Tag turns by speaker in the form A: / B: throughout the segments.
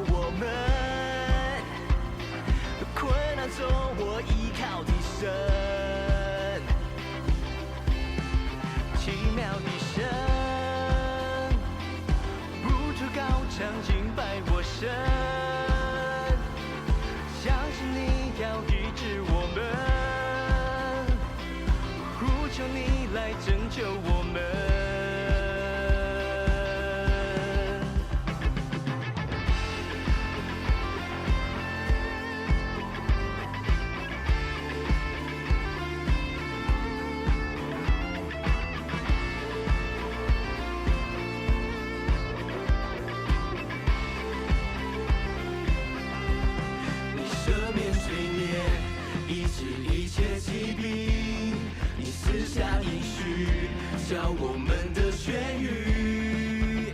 A: 我们。困难中我依靠你神，奇妙的神，不住高唱敬拜我神，相信你要医治我们，呼求你来拯救我们。叫我们的痊愈，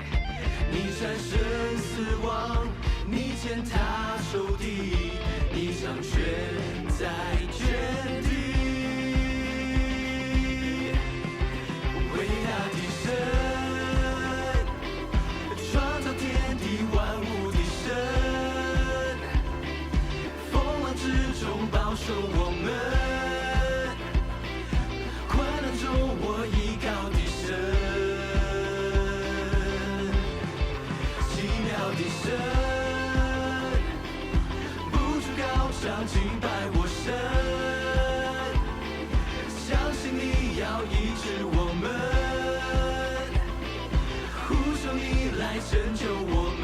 A: 你战胜死亡，你践踏仇敌，你掌权在全地。伟大的神，创造天地万物的神，风浪之中保守我们。我依靠的神，奇妙的神，不住高唱敬拜我神，相信你要医治我们，呼求你来拯救我们。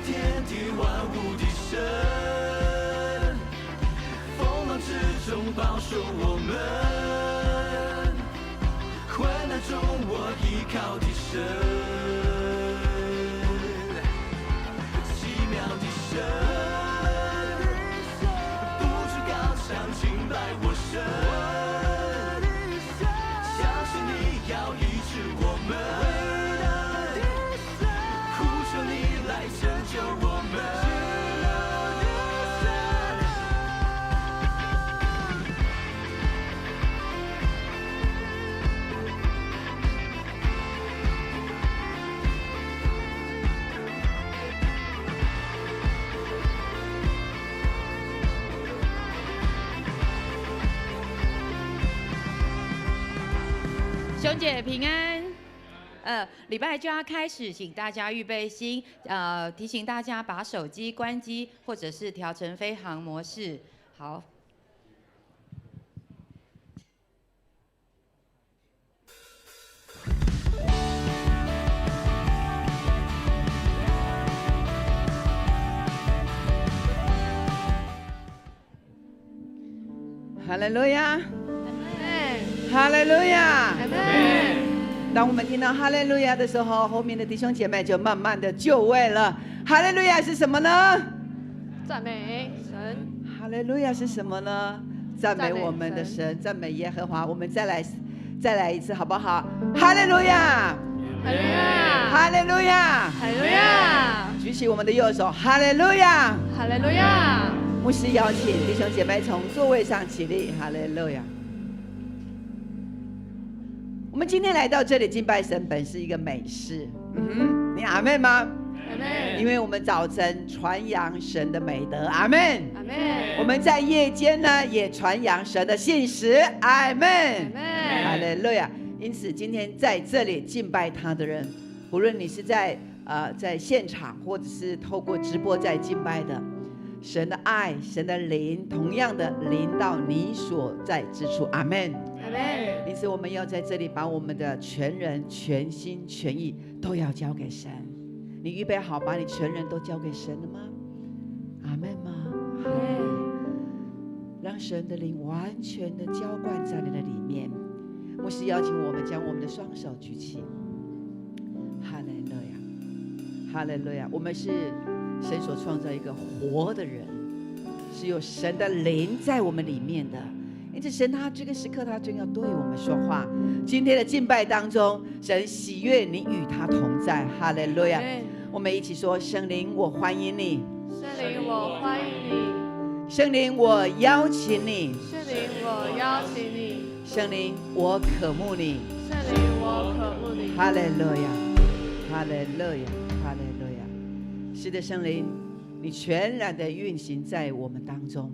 A: 天地万物的神，风浪之中保守我们，困难中我依靠的神，奇妙的神，不住高唱敬拜我神，相信你要医治我们。拯救我们。
B: 兄姐平安。礼拜就要开始，请大家预备心。提醒大家把手机关机，或者是调成飞行模式。好。
C: 哈利路亚，哈利路亚，当我们听到哈利路亚的时候，后面的弟兄姐妹就慢慢的就位了。哈利路亚是什么呢？
D: 赞美神。
C: 哈利路亚是什么呢？赞美我们的神，赞美耶和华。我们再来一次好不好？哈利路亚，
D: 哈利路亚，
C: 哈利路亚，
D: 哈利路亚。
C: 举起我们的右手，哈利路亚，
D: 哈利路亚。
C: 牧师邀请弟兄姐妹从座位上起立，哈利路亚。我们今天来到这里敬拜神，本是一个美事。你阿们吗？
D: 阿们。
C: 因为我们早晨传扬神的美德，阿们。
D: 阿们。
C: 我们在夜间呢，也传扬神的信实，阿们。哈利路亚。因此，今天在这里敬拜他的人，无论你是在现场，或者是透过直播在敬拜的，神的爱、神的灵，同样的临到你所在之处，阿们。因此，我们要在这里把我们的全人、全心、全意都要交给神。你预备好把你全人都交给神了吗？阿们吗？让神的灵完全的浇灌在你的里面。牧师邀请我们将我们的双手举起。哈利路亚，哈利路亚！我们是神所创造一个活的人，是有神的灵在我们里面的。因此，神他这个时刻他正要对我们说话。今天的敬拜当中，神喜悦你与他同在。哈利路亚！我们一起说：圣灵，我欢迎你。
D: 圣灵，我欢迎你。
C: 圣灵，我邀请你。
D: 圣灵，我邀请你。
C: 圣灵，我渴慕你。
D: 圣灵，我渴慕你。
C: 哈利路亚，哈利路亚，哈利路亚。是的，圣灵，你全然的运行在我们当中。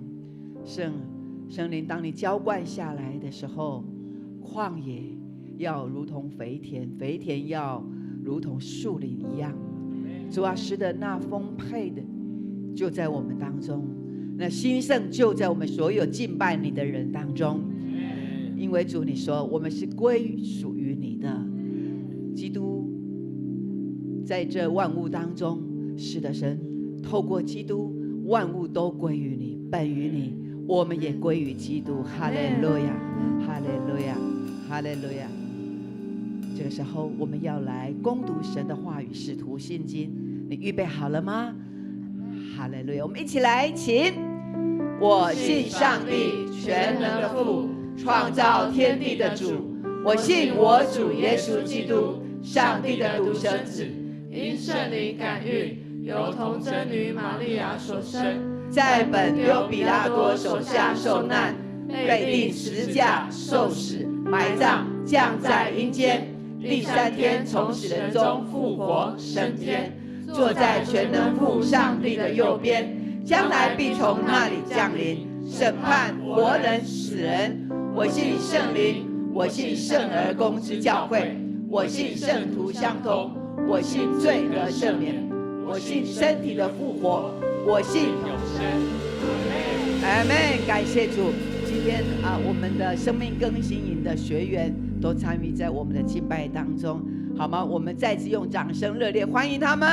C: 圣灵，当你浇灌下来的时候，旷野要如同肥田，肥田要如同树林一样。主啊，是的，那丰沛的就在我们当中，那兴盛就在我们所有敬拜你的人当中。因为主你说我们是归属于你的，基督在这万物当中，是的，神透过基督万物都归于你，本于你，我们也归于基督。哈利路亚，哈利路亚，哈利路亚。这个时候我们要来攻读神的话语，使徒信经，你预备好了吗？哈利路亚，我们一起来，请。我信上帝全能的父，创造天地的主。我信我主耶稣基督，上帝的独生子，
D: 因圣灵感孕，由童贞女玛利亚所生，
C: 在本丢彼拉多手下受难，被钉十字架，受死，埋葬，降在阴间。第3天从死人中复活，升天，坐在全能父上帝的右边，将来必从那里降临，审判活人死人。我信圣灵，我信圣而公之教会，我信圣徒相通，我信罪得赦免，我信身体的复活，我信永生。阿们！感谢主。今天我们的生命更新营的学员都参与在我们的敬拜当中，好吗？我们再次用掌声热烈欢迎他们。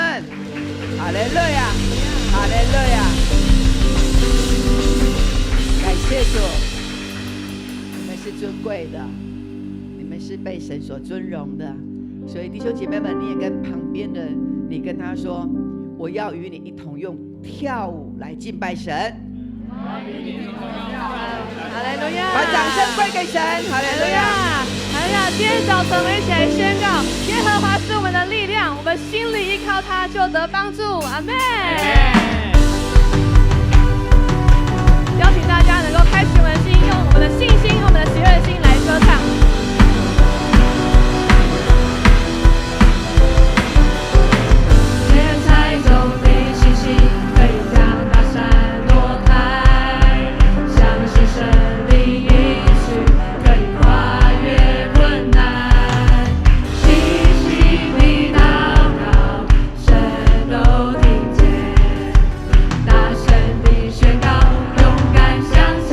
C: 哈利路亚，哈利路亚！感谢主，你们是尊贵的，你们是被神所尊荣的。所以弟兄姐妹们，你也跟旁边的你跟他说，我要与你一同用跳舞来敬拜神。
D: 哈利路亚！
C: 把掌声归给神。哈利路亚！
D: 哈利路亚！今天早晨我们一起来宣告，耶和华是我们的力量，我们心里依靠他就得帮助。阿们！邀请大家能够开启我们的心，用我们的信心、用我们的喜乐的心来歌唱。天才中的信心可以将大山挪开，相信神灵应许可以跨越困难，信心的祷告神都听见，大声地宣告，勇敢向前。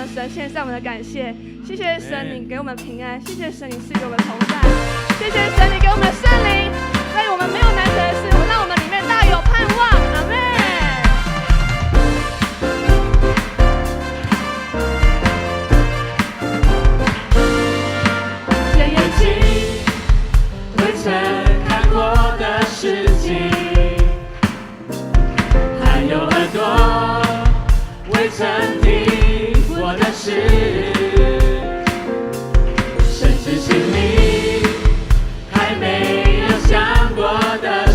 D: 们神献上我们的感谢。谢谢神，你给我们平安；谢谢神，你赐给我们同在；谢谢神，你给我们圣灵，所以我们没有难得的事，让我们里面大有盼望。阿们。
A: 眼睛未曾看过的事情，还有耳朵未曾听过的事，甚至心里还没有想过的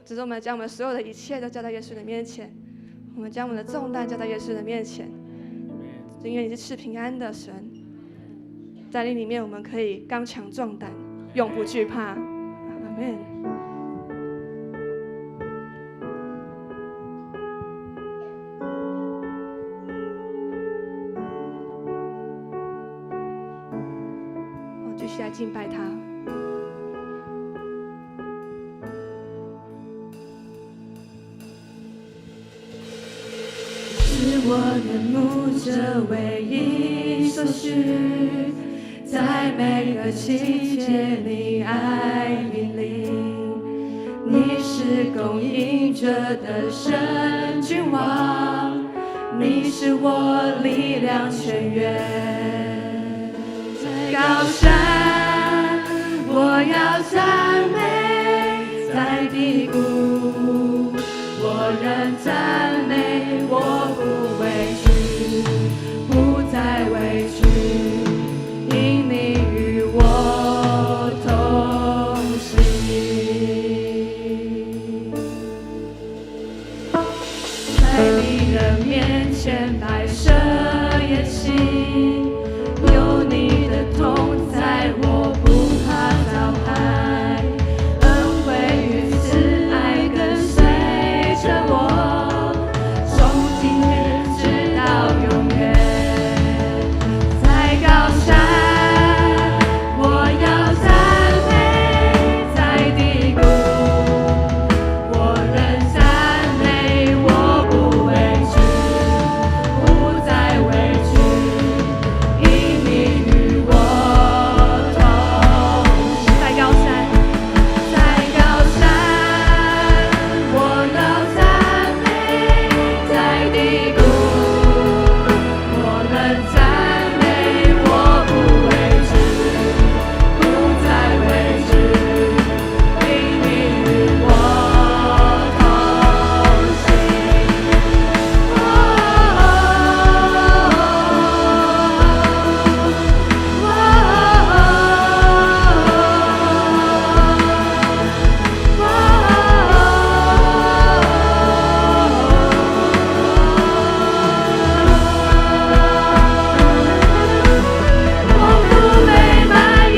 D: 只是我们将我们所有的一切都交到耶稣的面前，我们将我们的重担交到耶稣的面前。因为你是赐平安的神，在你里面我们可以刚强壮胆，永不惧怕。阿们。继续来敬拜他。是我的牧者唯一所需，在每个季节你爱引领，你是供应着的神君王，你是我力量泉源。在高山我要赞美，在低谷我仍赞美，我不畏惧，不再畏惧，因你与我同行。在你的面前摆设筵席，有你的同在，我不怕遭害，恩惠与慈爱跟随着我，从今日直到永远。在高山我要赞美，在低谷我仍赞美，我不畏惧，不再畏惧，因你与我同行。在高山，在高山我要赞美，在低谷我仍赞美，我不畏惧，不再畏惧，因你与我同我不被埋怨，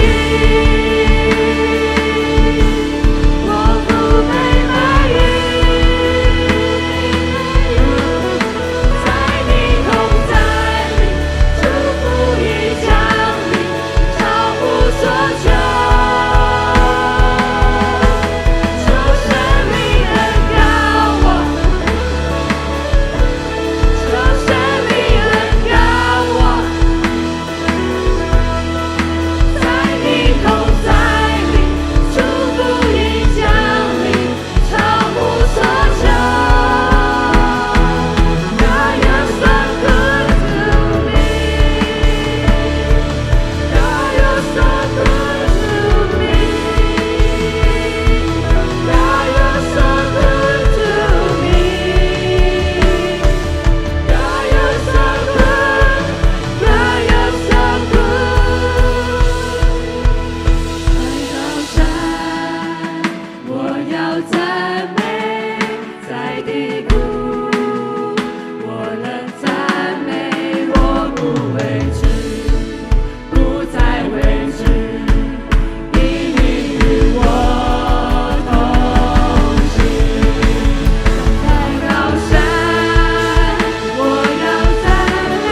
D: 我不被埋怨，在你同在里，祝福已降临，超乎所求，求生命能高我，求生命能高我。在你同在里，祝福已降临，超乎所求。God, you're so good to me. God, you're so good to me. God, you're so good to me. God, you're so good. God, you're so good. 在高山我要赞美，在低谷我仍赞美，我不畏惧，不再畏惧，因你与我同行。在高山我要赞美，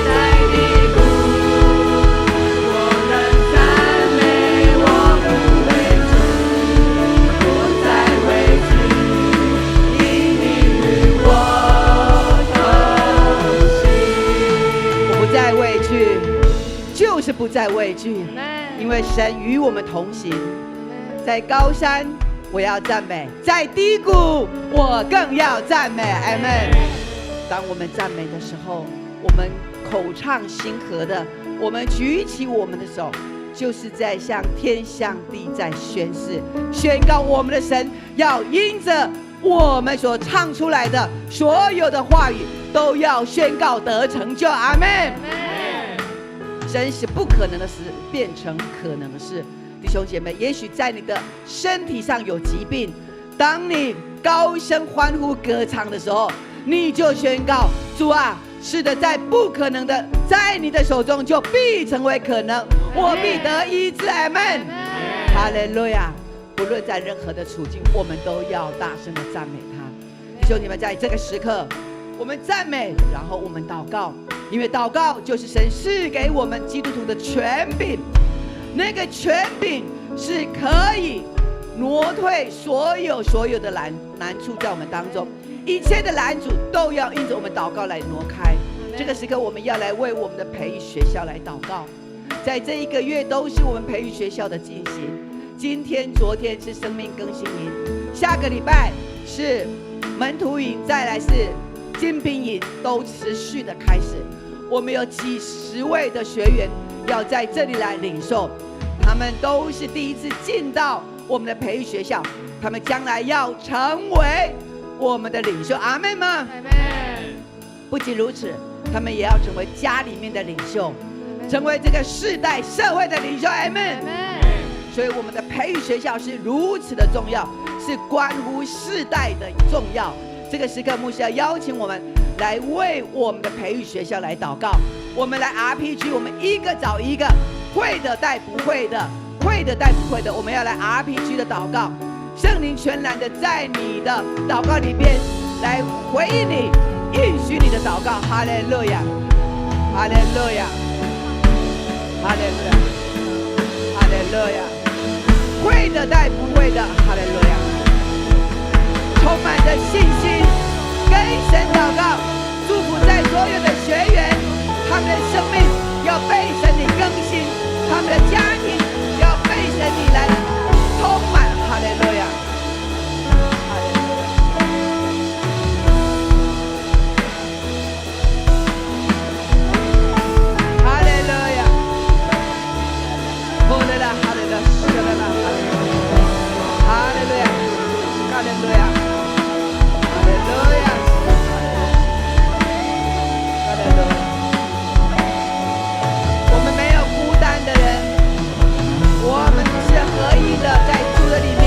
D: 在低谷我仍赞美，我不畏惧，不再畏惧，因你与我同行。
C: 我不再畏惧，就是不再畏惧，因为神与我们同行。在高山我要赞美，在低谷我更要赞美。阿们。当我们赞美的时候，我们口唱心和的，我们举起我们的手，就是在向天向地在宣誓，宣告我们的神要因着我们所唱出来的所有的话语，都要宣告得成就。阿们。神使不可能的事变成可能的事，弟兄姐妹，也许在你的身体上有疾病，当你高声欢呼歌唱的时候，你就宣告：主啊，是的，在不可能的，在你的手中就必成为可能，我必得医治。阿们。哈利路亚！不论在任何的处境，我们都要大声的赞美他。弟兄你们，在这个时刻，我们赞美，然后我们祷告，因为祷告就是神赐给我们基督徒的权柄，那个权柄是可以挪退所有的难处在我们当中，一切的拦阻都要因着我们祷告来挪开。这个时刻，我们要来为我们的培育学校来祷告。在这一个月都是我们培育学校的进行，今天、昨天是生命更新营，下个礼拜是门徒营，再来是精兵营，都持续的开始。我们有几十位的学员要在这里来领受，他们都是第一次进到我们的培育学校，他们将来要成为我们的领袖。阿们吗？阿们。不仅如此，他们也要成为家里面的领袖，成为这个世代社会的领袖。阿们。所以我们的培育学校是如此的重要，是关乎世代的重要。这个时刻，牧师要邀请我们来为我们的培育学校来祷告。我们来 RPG， 我们一个找一个，会的带不会的，会的带不会的，我们要来 RPG 的祷告。圣灵全然的在你的祷告里边来回应你，应许你的祷告。哈利路亚，哈利路亚，哈利路亚，哈利路亚。会的带不会的，哈利路亚。充满着信心，跟神祷告，祝福在所有的学员，他们的生命要被神你更新，他们的家庭要被神你来充满。哈利路亚，哈利路亚，哈利路亚，哈利路亚，哈利路亚，哈利路亚，哈利路亚。我们没有孤单的人，我们是合一的，在主的里面，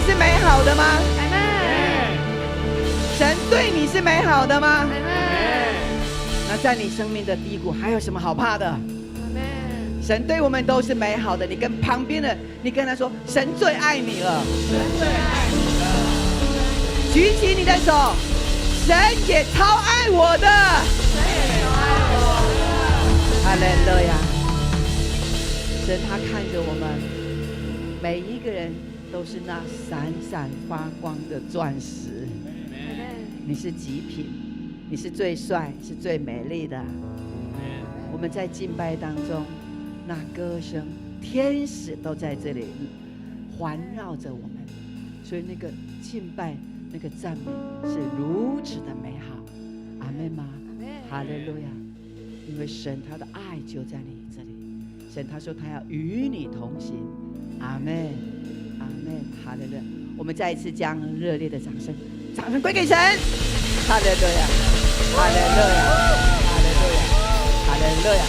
C: 是美好的吗？神对你是美好的吗？那在你生命的低谷，还有什么好怕的？神对我们都是美好的。你跟旁边的，你跟他说，神最爱你了。神最爱你了。举起你的手，神也超爱我的。神也超爱我的。哈利路亚。神他看着我们，每一个人都是那闪闪发光的钻石。你是极品，你是最帅，是最美丽的。我们在敬拜当中，那歌声，天使都在这里环绕着我们，所以那个敬拜，那个赞美是如此的美好。阿们吗？哈利路亚！因为神他的爱就在你这里，神他说他要与你同行。阿们，阿们，哈利路亚！我们再一次将热烈的掌声归给神。哈利路亚，哈利路亚，哈利路亚，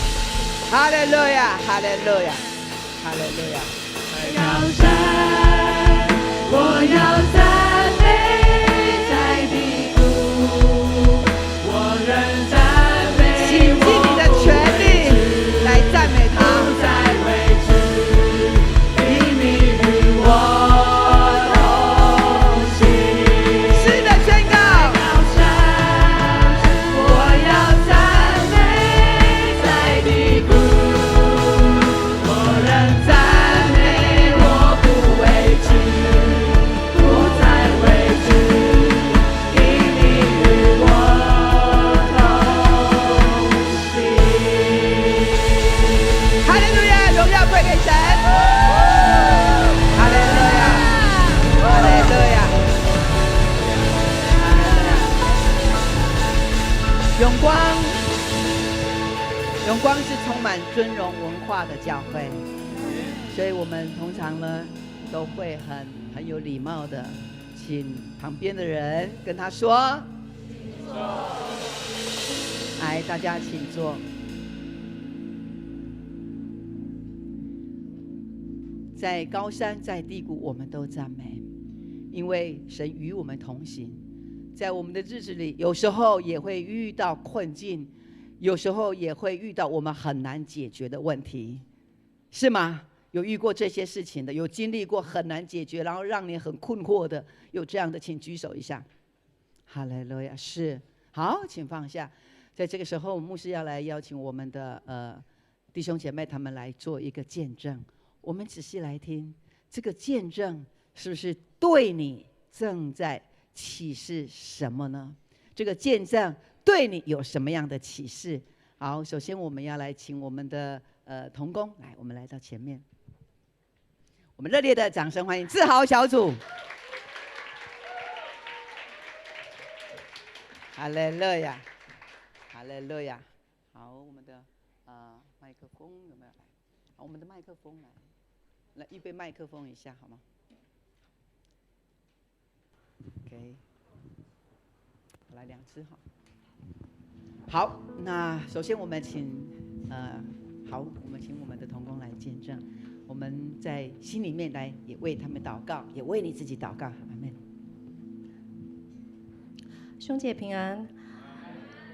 C: 哈利路亚，哈利路亚，哈利路亚，哈利路亚。我要赞美在低谷，我仍赞美。请尽你的全力来赞美他。不再畏惧，因你与我。永光是充满尊荣文化的教会，所以我们通常呢都会很有礼貌的请旁边的人跟他说，来，大家请坐。在高山，在低谷，我们都赞美，因为神与我们同行。在我们的日子里，有时候也会遇到困境，有时候也会遇到我们很难解决的问题，是吗？有遇过这些事情的，有经历过很难解决，然后让你很困惑的，有这样的，请举手一下。哈利路亚，是。好，请放下。在这个时候，牧师要来邀请我们的弟兄姐妹他们来做一个见证。我们仔细来听，这个见证是不是对你正在启示什么呢？这个见证对你有什么样的启示？好，首先我们要来请我们的同工来，我们来到前面，我们热烈的掌声欢迎志豪小组。哈利路亚，哈利路亚。好，我们的麦克风有没有来？好，我们的麦克风来预备麦克风一下好吗？ OK， 来2只哈。好，那首先我们请我们请我们的同工来见证，我们在心里面来也为他们祷告，也为你自己祷告。阿们。
D: 兄姐平安，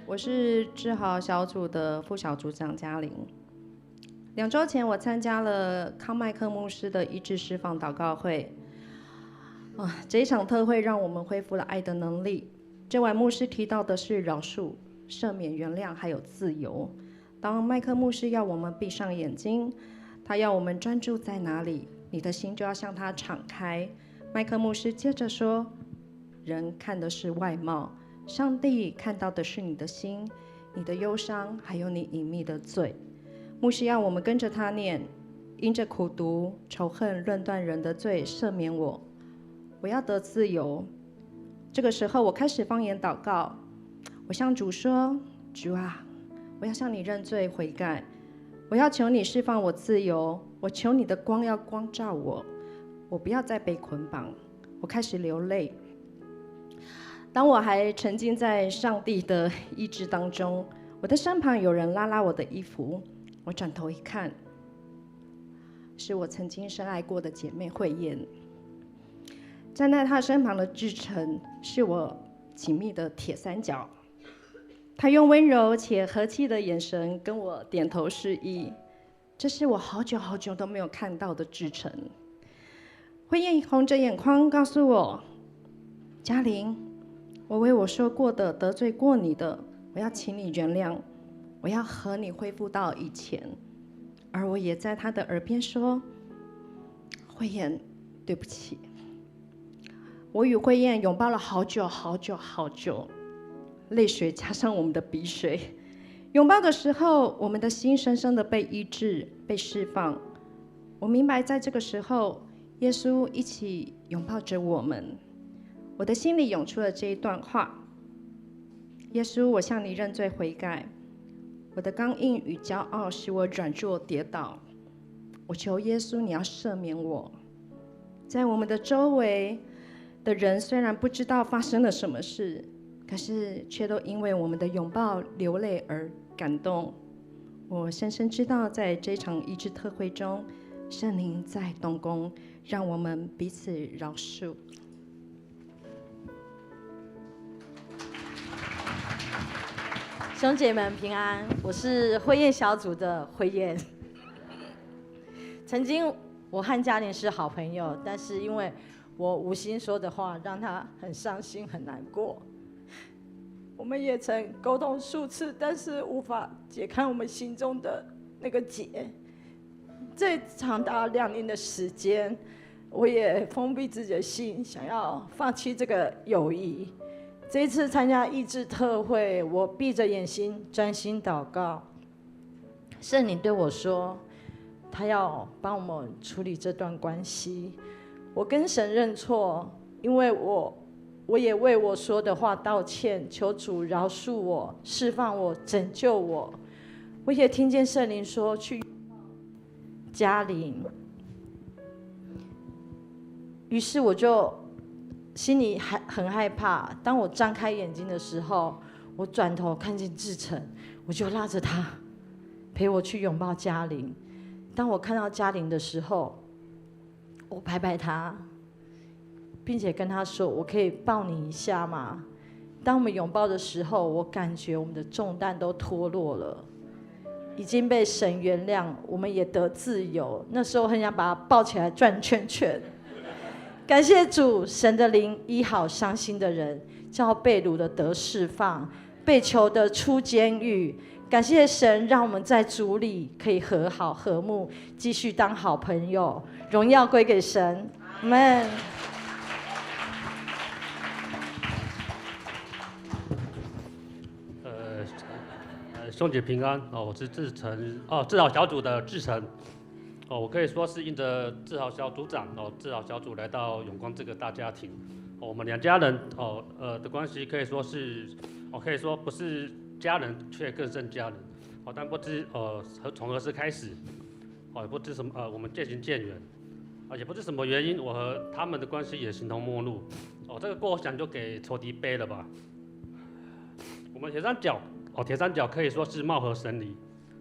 D: 我是志豪小组的副小组长嘉玲。2周前，我参加了康麦克牧师的医治释放祷告会。这一场特会让我们恢复了爱的能力。这晚牧师提到的是饶恕、赦免、原谅，还有自由。当麦克牧师要我们闭上眼睛，他要我们专注在哪里，你的心就要向他敞开。麦克牧师接着说，人看的是外貌，上帝看到的是你的心、你的忧伤，还有你隐秘的罪。牧师要我们跟着他念，因着苦毒、仇恨、论断人的罪，赦免我。我要得自由。这个时候，我开始方言祷告。我向主说：“主啊，我要向你认罪悔改，我要求你释放我自由。我求你的光要光照我，我不要再被捆绑。”我开始流泪。当我还沉浸在上帝的医治当中，我的身旁有人拉拉我的衣服。我转头一看，是我曾经深爱过的姐妹慧燕。站在他身旁的志成是我紧密的铁三角，他用温柔且和气的眼神跟我点头示意，这是我好久好久都没有看到的志成。慧燕红着眼眶告诉我：嘉玲，我为我说过的、得罪过你的，我要请你原谅，我要和你恢复到以前。而我也在他的耳边说：慧燕，对不起。我与慧燕拥抱了好久好久好久，泪水加上我们的鼻水。拥抱的时候，我们的心深深的被医治、被释放。我明白，在这个时候，耶稣一起拥抱着我们。我的心里涌出了这一段话：耶稣，我向你认罪悔改，我的刚硬与骄傲使我软弱跌倒。我求耶稣，你要赦免我。在我们的周围的人虽然不知道发生了什么事，可是却都因为我们的拥抱流泪而感动。我深深知道，在这场医治特会中，圣灵在动工，让我们彼此饶恕。
E: 兄姐们平安，我是慧燕小组的慧燕。曾经我和嘉玲是好朋友，但是因为我无心说的话，让她很伤心很难过。我们也曾沟通数次，但是无法解开我们心中的那个结。这长达2年的时间，我也封闭自己的心，想要放弃这个友谊。这一次参加医治特会，我闭着眼睛专心祷告。圣灵对我说，他要帮我们处理这段关系。我跟神认错，因为我也为我说的话道歉，求主饶恕我、释放我、拯救我。我也听见圣灵说去嘉玲，于是我就心里很害怕。当我张开眼睛的时候，我转头看见志成，我就拉着他陪我去拥抱嘉玲。当我看到嘉玲的时候，我拍拍他，并且跟他说：“我可以抱你一下吗？”当我们拥抱的时候，我感觉我们的重担都脱落了，已经被神原谅，我们也得自由。那时候很想把他抱起来转圈圈。感谢主，神的灵医好伤心的人，叫被掳的得释放，被囚的出监狱。感谢神，让我们在主里可以和好和睦，继续当好朋友。荣耀归给神，阿们。
F: 兄姐平安哦，我是志成哦，志豪小组的志成哦，我可以说是因着志豪小组长哦，志豪小组来到永光这个大家庭哦，我们2家人哦的关系可以说是可以说不是家人，却更胜家人哦，但不知从何时开始哦，也不知什么我们渐行渐远也不知什么原因，我和他们的关系也形同陌路哦，这个锅我想就给仇敌背了吧。我们铁三角可以说是貌合神离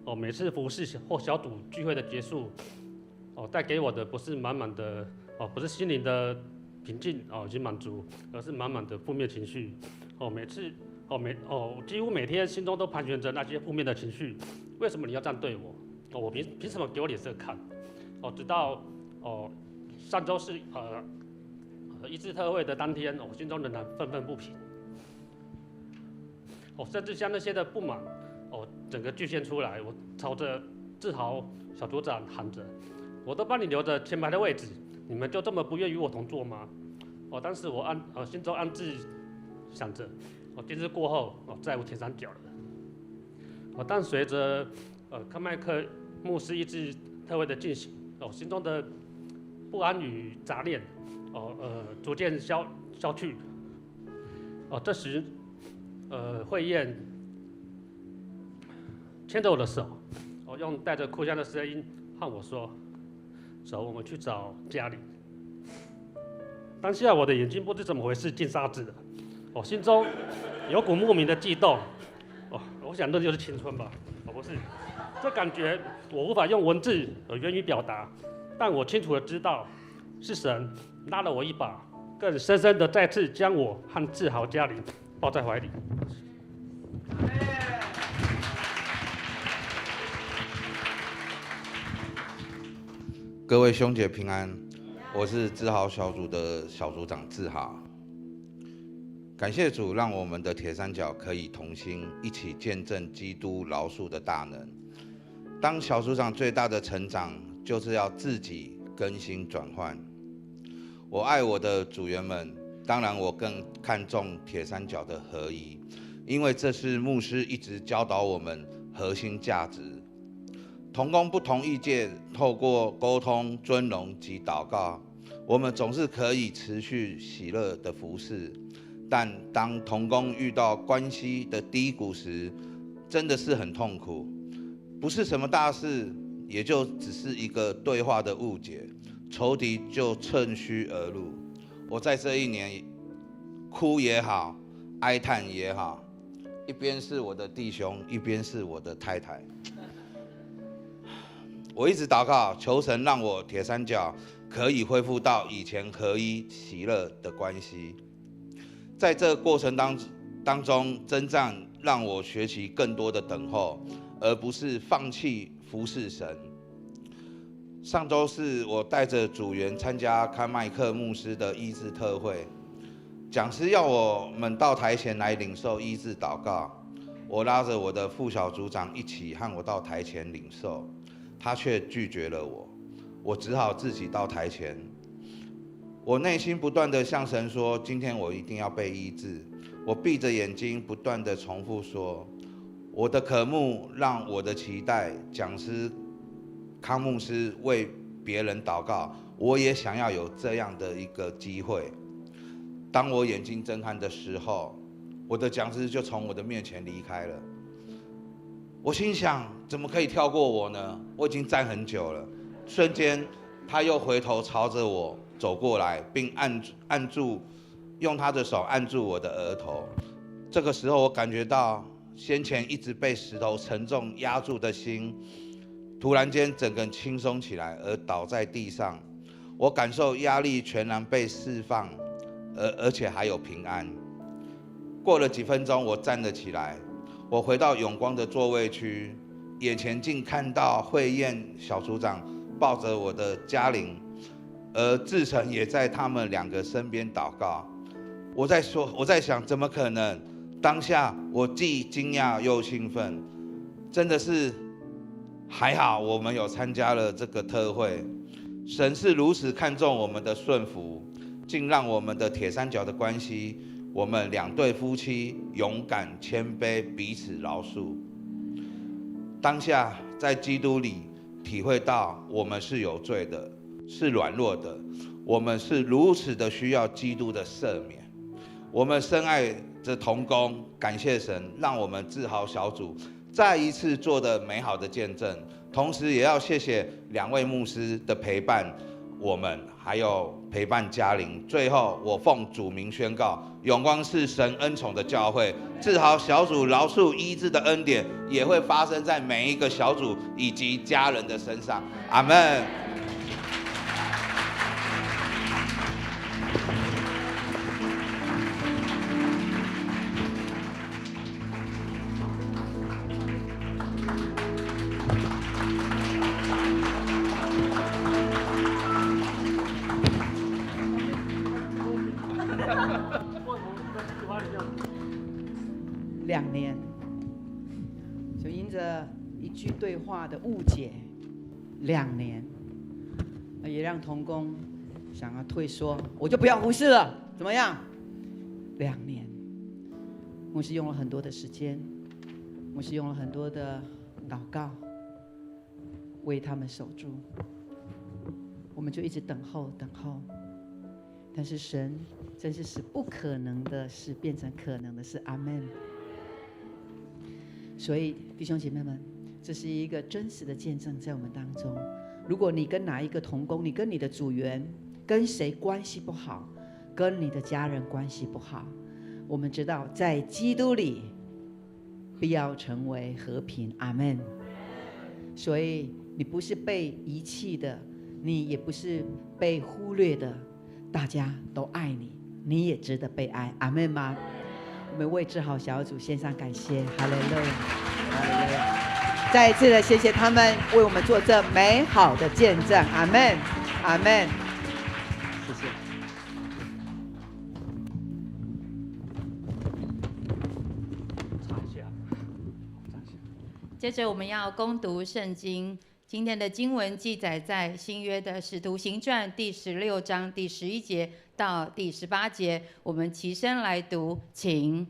F: 哦，每次服事或小组聚会的结束哦，带给我的不是满满的不是心灵的平静以及满足，而是满满的负面情绪哦，几乎每天心中都盘旋着那些负面的情绪。为什么你要这样对我？我凭什么给我脸色看？直到上周是医治特会的当天，我心中仍然愤愤不平。甚至像那些的不满，整个具现出来。我朝着志豪小组长喊着：“我都帮你留着前排的位置，你们就这么不愿与我同坐吗？”当时我心中暗自想着，今日过后，再无铁三角了。但随着康麦克牧师医治特会的进行，心中的不安与杂念，逐渐消去。这时。慧燕牵着我的手，用带着哭腔的声音和我说：“走，我们去找嘉玲。”当下我的眼睛不知怎么回事进沙子了，心中有股莫名的悸动。我想这就是青春吧？不是，这感觉我无法用文字言语表达，但我清楚的知道，是神拉了我一把，更深深的再次将我和志豪家人抱在怀里。
G: 各位兄姐平安，我是志豪小组的小组长志豪。感谢主，让我们的铁三角可以同心，一起见证基督饶恕的大能。当小组长最大的成长，就是要自己更新转换。我爱我的组员们，当然我更看重铁三角的合一，因为这是牧师一直教导我们核心价值。同工不同意见，透过沟通、尊荣及祷告，我们总是可以持续喜乐的服侍。但当同工遇到关系的低谷时，真的是很痛苦。不是什么大事，也就只是一个对话的误解，仇敌就趁虚而入。我在这一年哭也好，哀叹也好，一边是我的弟兄，一边是我的太太。我一直祷告，求神让我铁三角可以恢复到以前合一喜乐的关系。在这过程当中，征战让我学习更多的等候，而不是放弃服侍神。上周四，我带着组员参加开麦克牧师的医治特会，讲师要我们到台前来领受医治祷告，我拉着我的副小组长一起和我到台前领受，他却拒绝了我，我只好自己到台前。我内心不断地向神说，今天我一定要被医治。我闭着眼睛不断地重复说，我的渴慕让我的期待，讲师康牧师为别人祷告，我也想要有这样的一个机会。当我眼睛睁开的时候，我的讲师就从我的面前离开了。我心想，怎么可以跳过我呢？我已经站很久了。瞬间，他又回头朝着我走过来，并用他的手按住我的额头。这个时候，我感觉到先前一直被石头沉重压住的心，突然间整个轻松起来，而倒在地上。我感受压力全然被释放，而且还有平安。过了几分钟，我站了起来，我回到永光的座位区，眼前竟看到慧燕小组长抱着我的嘉玲，而志成也在他们两个身边祷告。我在想，怎么可能？当下我既惊讶又兴奋，真的是还好我们有参加了这个特会。神是如此看重我们的顺服，竟让我们的铁三角的关系，我们两对夫妻勇敢谦卑，彼此饶恕。当下在基督里体会到，我们是有罪的，是软弱的，我们是如此的需要基督的赦免。我们深爱着同工，感谢神，让我们志豪小组再一次做的美好的见证。同时也要谢谢两位牧师的陪伴，我们还有陪伴嘉玲。最后，我奉主名宣告，永光是神恩宠的教会，志豪小组饶恕医治的恩典也会发生在每一个小组以及家人的身上。阿们。
C: 2年，就因着一句对话的误解，2年，也让同工想要退缩，我就不要服侍了，怎么样？2年，牧师用了很多的时间，牧师用了很多的祷告，为他们守住。我们就一直等候，等候。但是神真是使不可能的事变成可能的事，阿们。所以弟兄姐妹们，这是一个真实的见证在我们当中。如果你跟哪一个同工，你跟你的组员，跟谁关系不好，跟你的家人关系不好，我们知道在基督里必要成为和平，阿们。所以你不是被遗弃的，你也不是被忽略的。大家都爱你，你也值得被爱。阿们吗？我们为志豪小组献上感谢，哈利路亚，哈利路亚！再一次的谢谢他们为我们做这美好的见证，阿们，阿们。谢谢。
F: 插一下。
B: 接着我们要攻读圣经，今天的经文记载在新约的使徒行传第16章第11节到第18节，我们齐声来读，请。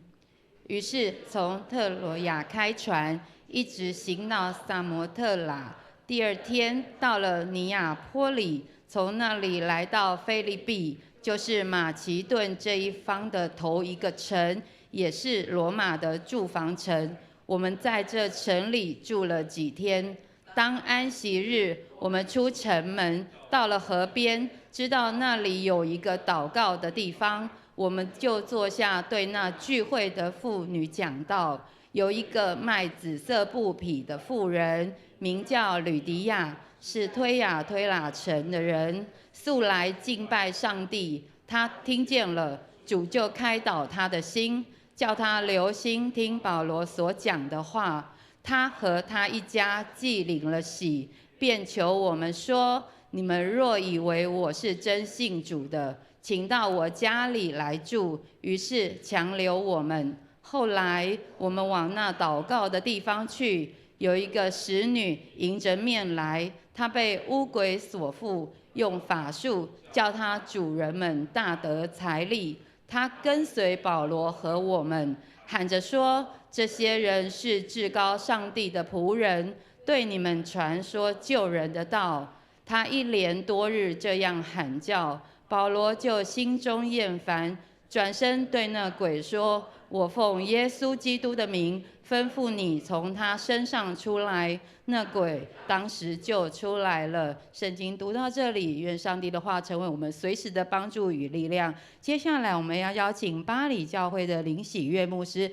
B: 于是从特罗亚开船，一直行到撒摩特拉。第二天到了尼亚坡里，从那里来到腓立比，就是马其顿这一方的头一个城，也是罗马的住房城。我们在这城里住了几天。当安息日，我们出城门，到了河边，知道那里有一个祷告的地方，我们就坐下，对那聚会的妇女讲道。有一个卖紫色布匹的妇人，名叫吕迪亚，是推雅推拉城的人，素来敬拜上帝。她听见了，主就开导她的心，叫她留心听保罗所讲的话。他和他一家既领了洗，便求我们说：你们若以为我是真信主的，请到我家里来住。于是强留我们。后来我们往那祷告的地方去，有一个使女迎着面来，她被污鬼所附，用法术叫她主人们大得财力。她跟随保罗和我们，喊着说：这些人是至高上帝的仆人，对你们传说救人的道。他一连多日这样喊叫，保罗就心中厌烦，转身对那鬼说：我奉耶稣基督的名吩咐你从他身上出来。那鬼当时就出来了。圣经读到这里，愿上帝的话成为我们随时的帮助与力量。接下来我们要邀请巴黎教会的林喜悦牧师，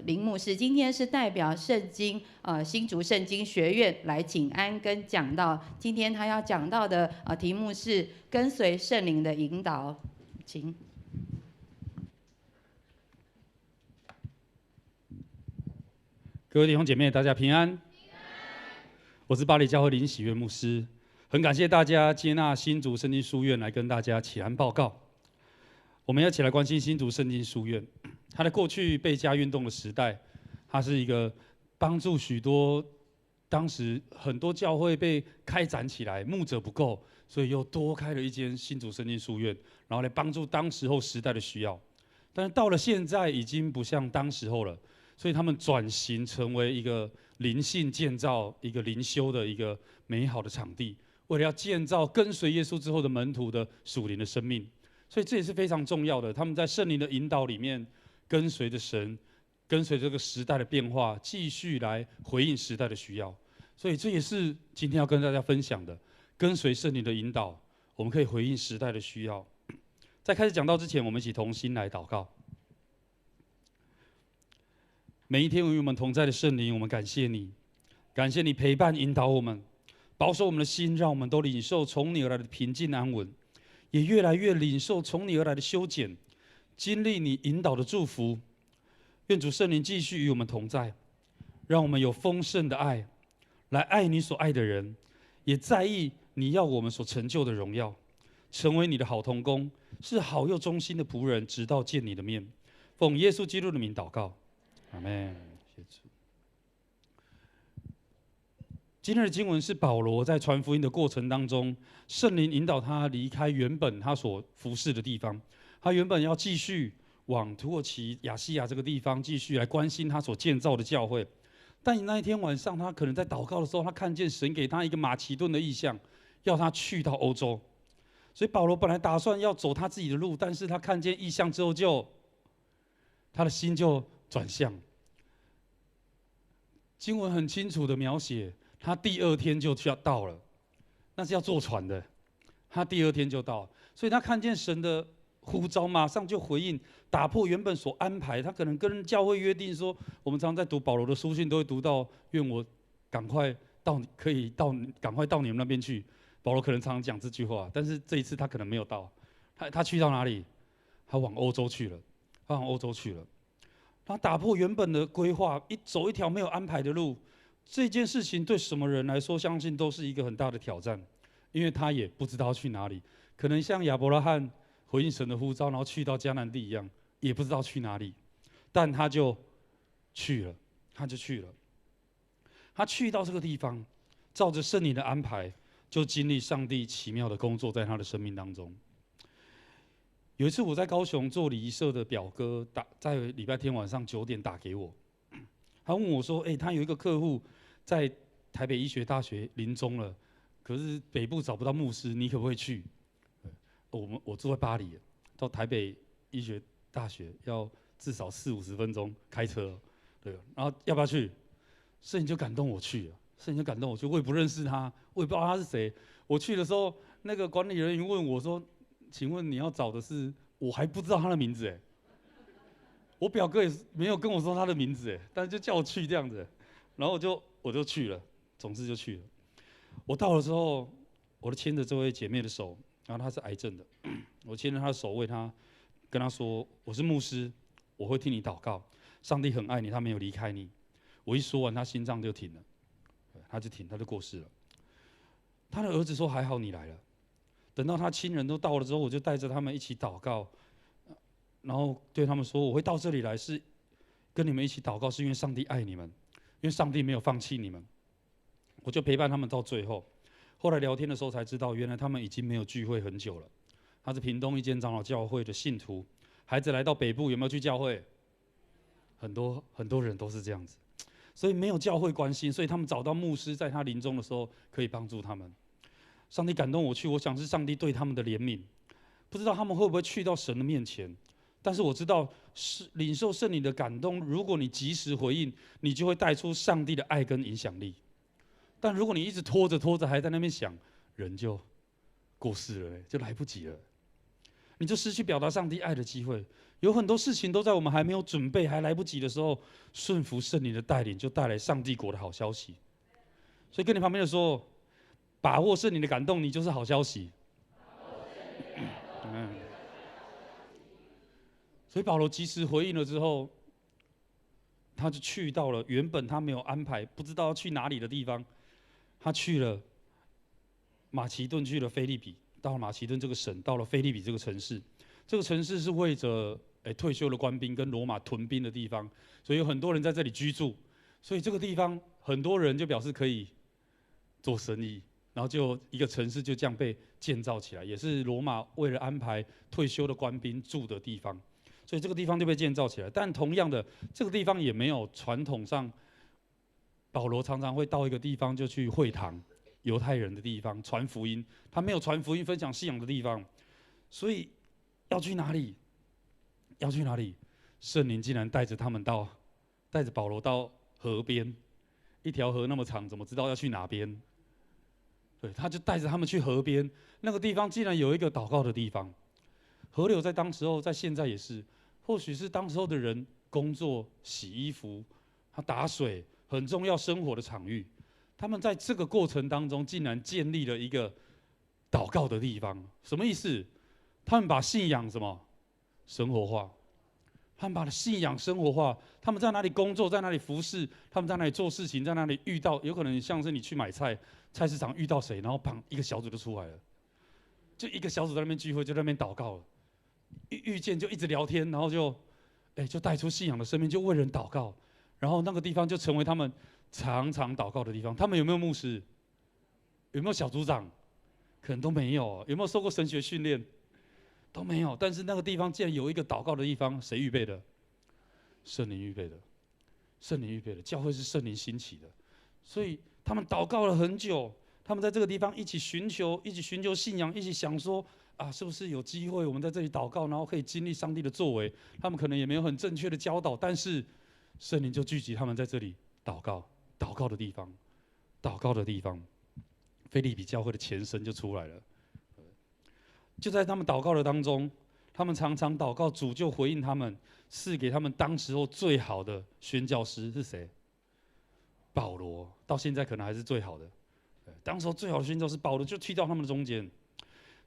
B: 林牧师今天是代表圣经新竹圣经学院来请安跟讲道。今天他要讲到的题目是跟随圣灵的引导，请。
H: 各位弟兄姐妹，大家平安。我是巴黎教会林喜悦牧师，很感谢大家接纳新竹圣经书院来跟大家起安报告。我们要一起来关心新竹圣经书院。它的过去被加运动的时代，它是一个帮助许多当时很多教会被开展起来，牧者不够，所以又多开了一间新竹圣经书院，然后来帮助当时候时代的需要。但是到了现在，已经不像当时候了。所以他们转型成为一个灵性建造、一个灵修的一个美好的场地，为了要建造跟随耶稣之后的门徒的属灵的生命。所以这也是非常重要的。他们在圣灵的引导里面，跟随着神，跟随这个时代的变化，继续来回应时代的需要。所以这也是今天要跟大家分享的，跟随圣灵的引导，我们可以回应时代的需要。在开始讲道之前，我们一起同心来祷告。每一天与我们同在的圣灵，我们感谢你，感谢你陪伴引导我们，保守我们的心，让我们都领受从你而来的平静安稳，也越来越领受从你而来的修剪，经历你引导的祝福。愿主圣灵继续与我们同在，让我们有丰盛的爱，来爱你所爱的人，也在意你要我们所成就的荣耀，成为你的好同工，是好又忠心的仆人，直到见你的面。奉耶稣基督的名祷告。阿们。谢主。今天的经文是保罗在传福音的过程当中，圣灵引导他离开原本他所服侍的地方。他原本要继续往土耳其亚细亚这个地方继续来关心他所建造的教会，但那一天晚上，他可能在祷告的时候，他看见神给他一个马其顿的意象，要他去到欧洲。所以保罗本来打算要走他自己的路，但是他看见意象之后他的心就转向。经文很清楚的描写，他第二天就要到了，那是要坐船的，他第二天就到，所以他看见神的呼召，马上就回应，打破原本所安排。他可能跟教会约定说，我们常常在读保罗的书信，都会读到愿我赶快到你们那边去。保罗可能常常讲这句话，但是这一次他可能没有到，他去到哪里？他往欧洲去了，他打破原本的规划，走一条没有安排的路。这件事情对什么人来说，相信都是一个很大的挑战，因为他也不知道去哪里。可能像亚伯拉罕回应神的呼召，然后去到迦南地一样，也不知道去哪里，但他就去了。他去到这个地方，照着圣灵的安排，就经历上帝奇妙的工作在他的生命当中。有一次我在高雄做礼仪社的表哥在礼拜天晚上9点打给我，他问我说：“他有一个客户在台北医学大学临终了，可是北部找不到牧师，你可不可以去？”我住在巴黎，到台北医学大学要至少40-50分钟开车，对，然后要不要去？圣灵就感动我去了，我也不认识他，我也不知道他是谁。我去的时候，那个管理人员问我说：“请问你要找的是？”我还不知道他的名字我表哥也没有跟我说他的名字但是就叫我去这样子，然后我就去了，总之就去了。我到了之后，我就牵着这位姐妹的手，然后她是癌症的，我牵着她的手，跟她说：“我是牧师，我会替你祷告，上帝很爱你，他没有离开你。”我一说完，她心脏就停了，她就过世了。她的儿子说：“还好你来了。”等到他亲人都到了之后，我就带着他们一起祷告，然后对他们说：“我会到这里来，是跟你们一起祷告，是因为上帝爱你们，因为上帝没有放弃你们。”我就陪伴他们到最后。后来聊天的时候才知道，原来他们已经没有聚会很久了。他是屏东一间长老教会的信徒，孩子来到北部有没有去教会？很多人都是这样子，所以没有教会关心，所以他们找到牧师，在他临终的时候可以帮助他们。上帝感动我去，我想是上帝对他们的怜悯，不知道他们会不会去到神的面前，但是我知道是领受圣灵的感动。如果你及时回应，你就会带出上帝的爱跟影响力。但如果你一直拖着，还在那边想，人就过世了，就来不及了，你就失去表达上帝爱的机会。有很多事情都在我们还没有准备、还来不及的时候，顺服圣灵的带领，就带来上帝国的好消息。所以跟你旁边的说，把握圣灵的感动，你就是好消息。所以保罗及时回应了之后，他就去到了原本他没有安排、不知道要去哪里的地方。他去了马其顿，去了腓立比，到了马其顿这个省，到了腓立比这个城市。这个城市是为着退休的官兵跟罗马屯兵的地方，所以有很多人在这里居住。所以这个地方很多人就表示可以做生意。然后就一个城市就这样被建造起来，也是罗马为了安排退休的官兵住的地方，所以这个地方就被建造起来。但同样的，这个地方也没有传统上，保罗常常会到一个地方就去会堂，犹太人的地方传福音，他没有传福音分享信仰的地方，所以要去哪里？圣灵竟然带着保罗到河边，一条河那么长，怎么知道要去哪边？对，他就带着他们去河边，那个地方竟然有一个祷告的地方。河流在当时候，在现在也是，或许是当时候的人工作、洗衣服、他打水，很重要生活的场域。他们在这个过程当中，竟然建立了一个祷告的地方。什么意思？他们把信仰生活化。他们把信仰生活化，他们在哪里工作，在哪里服侍，他们在哪里做事情，在哪里遇到，有可能像是你去买菜，菜市场遇到谁，然后砰，一个小组就出来了，就一个小组在那边聚会，就在那边祷告了，遇见就一直聊天，然后就带出信仰的生命，就为人祷告，然后那个地方就成为他们常常祷告的地方。他们有没有牧师？有没有小组长？可能都没有。有没有受过神学训练？都没有，但是那个地方既然有一个祷告的地方，谁预备的？圣灵预备的，圣灵预备的。教会是圣灵兴起的，所以他们祷告了很久。他们在这个地方一起寻求信仰，一起想说是不是有机会我们在这里祷告，然后可以经历上帝的作为。他们可能也没有很正确的教导，但是圣灵就聚集他们在这里祷告的地方，腓立比教会的前身就出来了。就在他们祷告的当中，他们常常祷告，主就回应他们，赐给他们当时候最好的宣教师是谁？保罗，到现在可能还是最好的。当时候最好的宣教师保罗就去到他们的中间，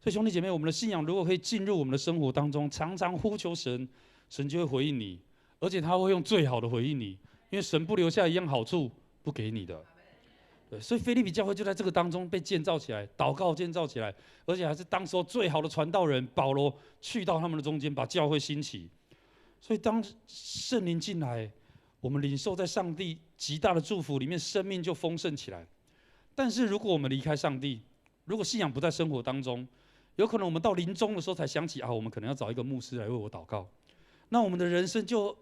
H: 所以兄弟姐妹，我们的信仰如果可以进入我们的生活当中，常常呼求神，神就会回应你，而且他会用最好的回应你，因为神不留下一样好处不给你的。对，所以腓立比教会就在这个当中被建造起来，祷告建造起来，而且还是当时候最好的传道人保罗去到他们的中间，把教会兴起。所以当圣灵进来，我们领受在上帝极大的祝福里面，生命就丰盛起来。但是如果我们离开上帝，如果信仰不在生活当中，有可能我们到临终的时候才想起我们可能要找一个牧师来为我祷告，那我们的人生就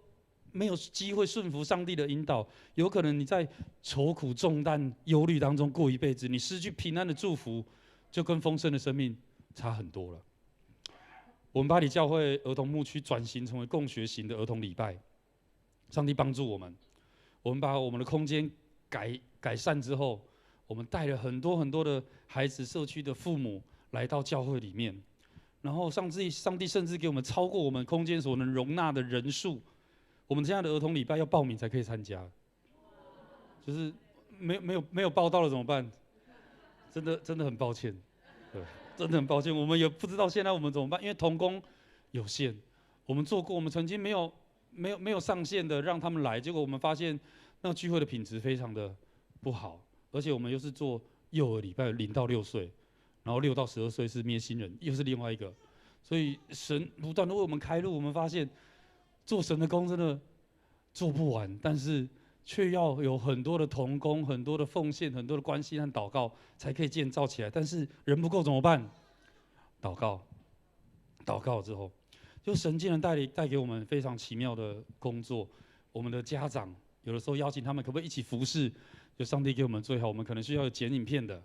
H: 没有机会顺服上帝的引导，有可能你在愁苦重担忧虑当中过一辈子，你失去平安的祝福，就跟丰盛的生命差很多了。我们巴黎教会儿童牧区转型成为共学型的儿童礼拜，上帝帮助我们，我们把我们的空间改善之后，我们带了很多很多的孩子、社区的父母来到教会里面，然后上帝甚至给我们超过我们空间所能容纳的人数。我们这样的儿童礼拜要报名才可以参加，就是没有报到了怎么办？真的很抱歉，对，真的很抱歉，我们也不知道现在我们怎么办，因为同工有限，我们做过，我们曾经没有上限的让他们来，结果我们发现那个聚会的品质非常的不好，而且我们又是做幼儿礼拜，0到6岁，然后6到12岁是灭新人，又是另外一个，所以神不断的为我们开路，我们发现。做神的工真的做不完，但是却要有很多的同工、很多的奉献、很多的关系和祷告，才可以建造起来。但是人不够怎么办？祷告，祷告之后，就神竟然带给我们非常奇妙的工作。我们的家长有的时候邀请他们，可不可以一起服侍？就上帝给我们最好，我们可能需要有剪影片的，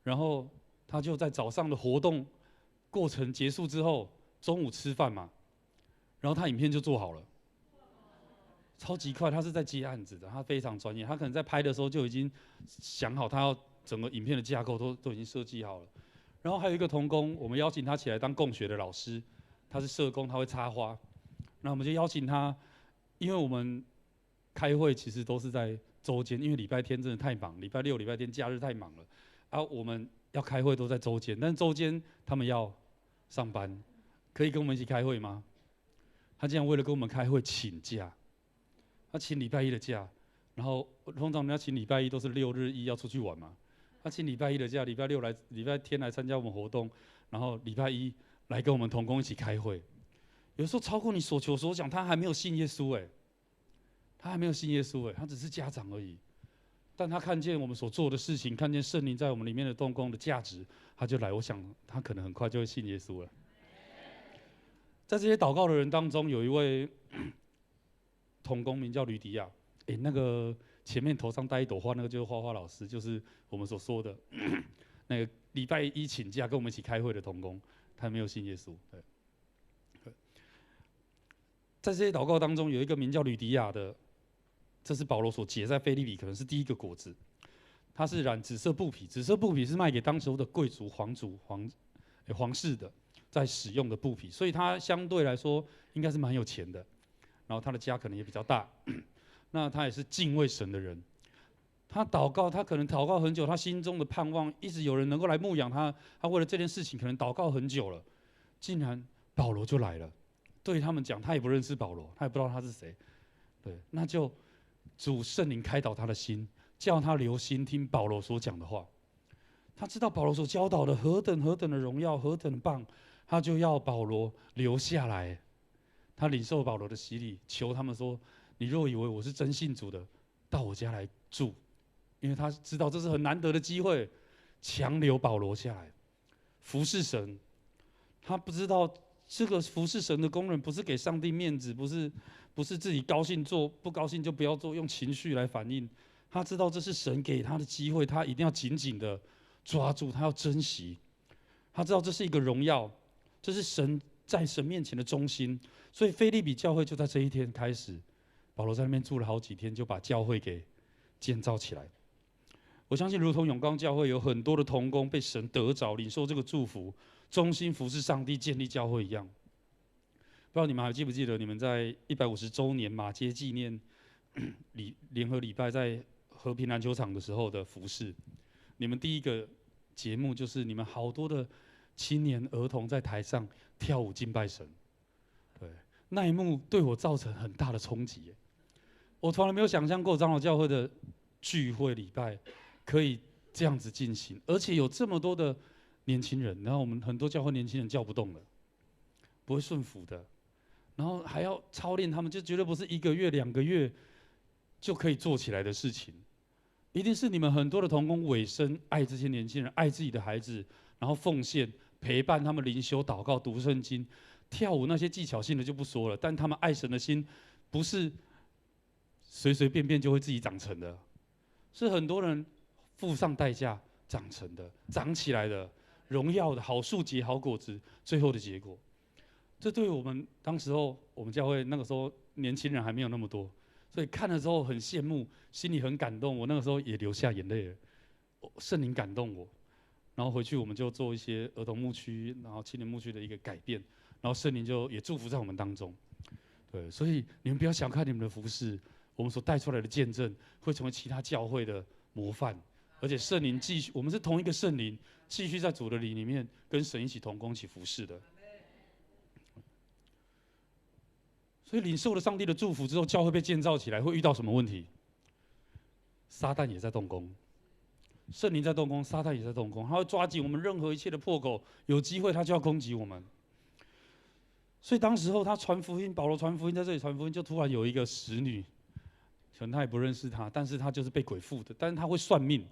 H: 然后他就在早上的活动过程结束之后，中午吃饭嘛。然后他影片就做好了，超级快。他是在接案子的，他非常专业。他可能在拍的时候就已经想好，他要整个影片的架构都已经设计好了。然后还有一个同工，我们邀请他起来当共学的老师，他是社工，他会插花。那我们就邀请他，因为我们开会其实都是在周间，因为礼拜天真的太忙，礼拜六、礼拜天假日太忙了。我们要开会都在周间，但是周间他们要上班，可以跟我们一起开会吗？他竟然为了跟我们开会请假，他请礼拜一的假，然后通常人家请礼拜一都是6日1要出去玩嘛，他请礼拜一的假，礼拜天来参加我们活动，然后礼拜一来跟我们同工一起开会。有时候超过你所求所想，他还没有信耶稣他只是家长而已。但他看见我们所做的事情，看见圣灵在我们里面的动工的价值，他就来。我想他可能很快就会信耶稣了。在这些祷告的人当中，有一位同工名叫吕迪亚。那个前面头上戴一朵花，那个就是花花老师，就是我们所说的那个礼拜一请假跟我们一起开会的同工，他没有信耶稣。对，在这些祷告当中，有一个名叫吕迪亚的，这是保罗所结在腓立比，可能是第一个果子。他是染紫色布匹，紫色布匹是卖给当时候的贵族、皇室的。在使用的布匹，所以他相对来说应该是蛮有钱的，然后他的家可能也比较大，那他也是敬畏神的人。他祷告，他可能祷告很久，他心中的盼望一直有人能够来牧养他，他为了这件事情可能祷告很久了，竟然保罗就来了。对他们讲，他也不认识保罗，他也不知道他是谁，对，那就主圣灵开导他的心，叫他留心听保罗所讲的话。他知道保罗所教导的何等的荣耀，何等的棒。他就要保罗留下来，他领受保罗的洗礼，求他们说：“你若以为我是真信主的，到我家来住。”因为他知道这是很难得的机会，强留保罗下来服侍神。他不知道这个服侍神的工人不是给上帝面子，不是自己高兴做，不高兴就不要做，用情绪来反应。他知道这是神给他的机会，他一定要紧紧的抓住，他要珍惜。他知道这是一个荣耀。这是神在神面前的中心，所以腓立比教会就在这一天开始，保罗在那边住了好几天，就把教会给建造起来。我相信，如同永光教会有很多的同工被神得着，领受这个祝福，忠心服侍上帝，建立教会一样。不知道你们还记不记得，你们在150周年马街纪念联合礼拜在和平篮球场的时候的服侍？你们第一个节目就是你们好多的青年儿童在台上跳舞敬拜神。对，那一幕对我造成很大的冲击。我从来没有想象过长老教会的聚会礼拜可以这样子进行，而且有这么多的年轻人，然后我们很多教会年轻人叫不动了，不会顺服的，然后还要操练他们，就绝对不是1个月、2个月就可以做起来的事情，一定是你们很多的同工委身爱这些年轻人，爱自己的孩子，然后奉献陪伴他们灵修、祷告、读圣经、跳舞那些技巧性的就不说了，但他们爱神的心不是随随便便就会自己长成的，是很多人付上代价长成的、长起来的、荣耀的好树结好果子，最后的结果。这对我们当时候我们教会那个时候年轻人还没有那么多，所以看了之后很羡慕，心里很感动。我那个时候也流下眼泪了，圣灵感动我。然后回去我们就做一些儿童牧区，然后青年牧区的一个改变，然后圣灵就也祝福在我们当中。对，所以你们不要小看你们的服事，我们所带出来的见证会成为其他教会的模范，而且圣灵继续，我们是同一个圣灵，继续在主的灵里面跟神一起同工一起服事的。所以领受了上帝的祝福之后，教会被建造起来，会遇到什么问题？撒旦也在动工，圣灵在动工，撒旦也在动工，他会抓紧我们任何一切的破口，有机会他就要攻击我们。所以当时候他传福音，保罗传福音，在这里传福音，就突然有一个使女，可能他也不认识他，但是他就是被鬼附的，但是他会算命，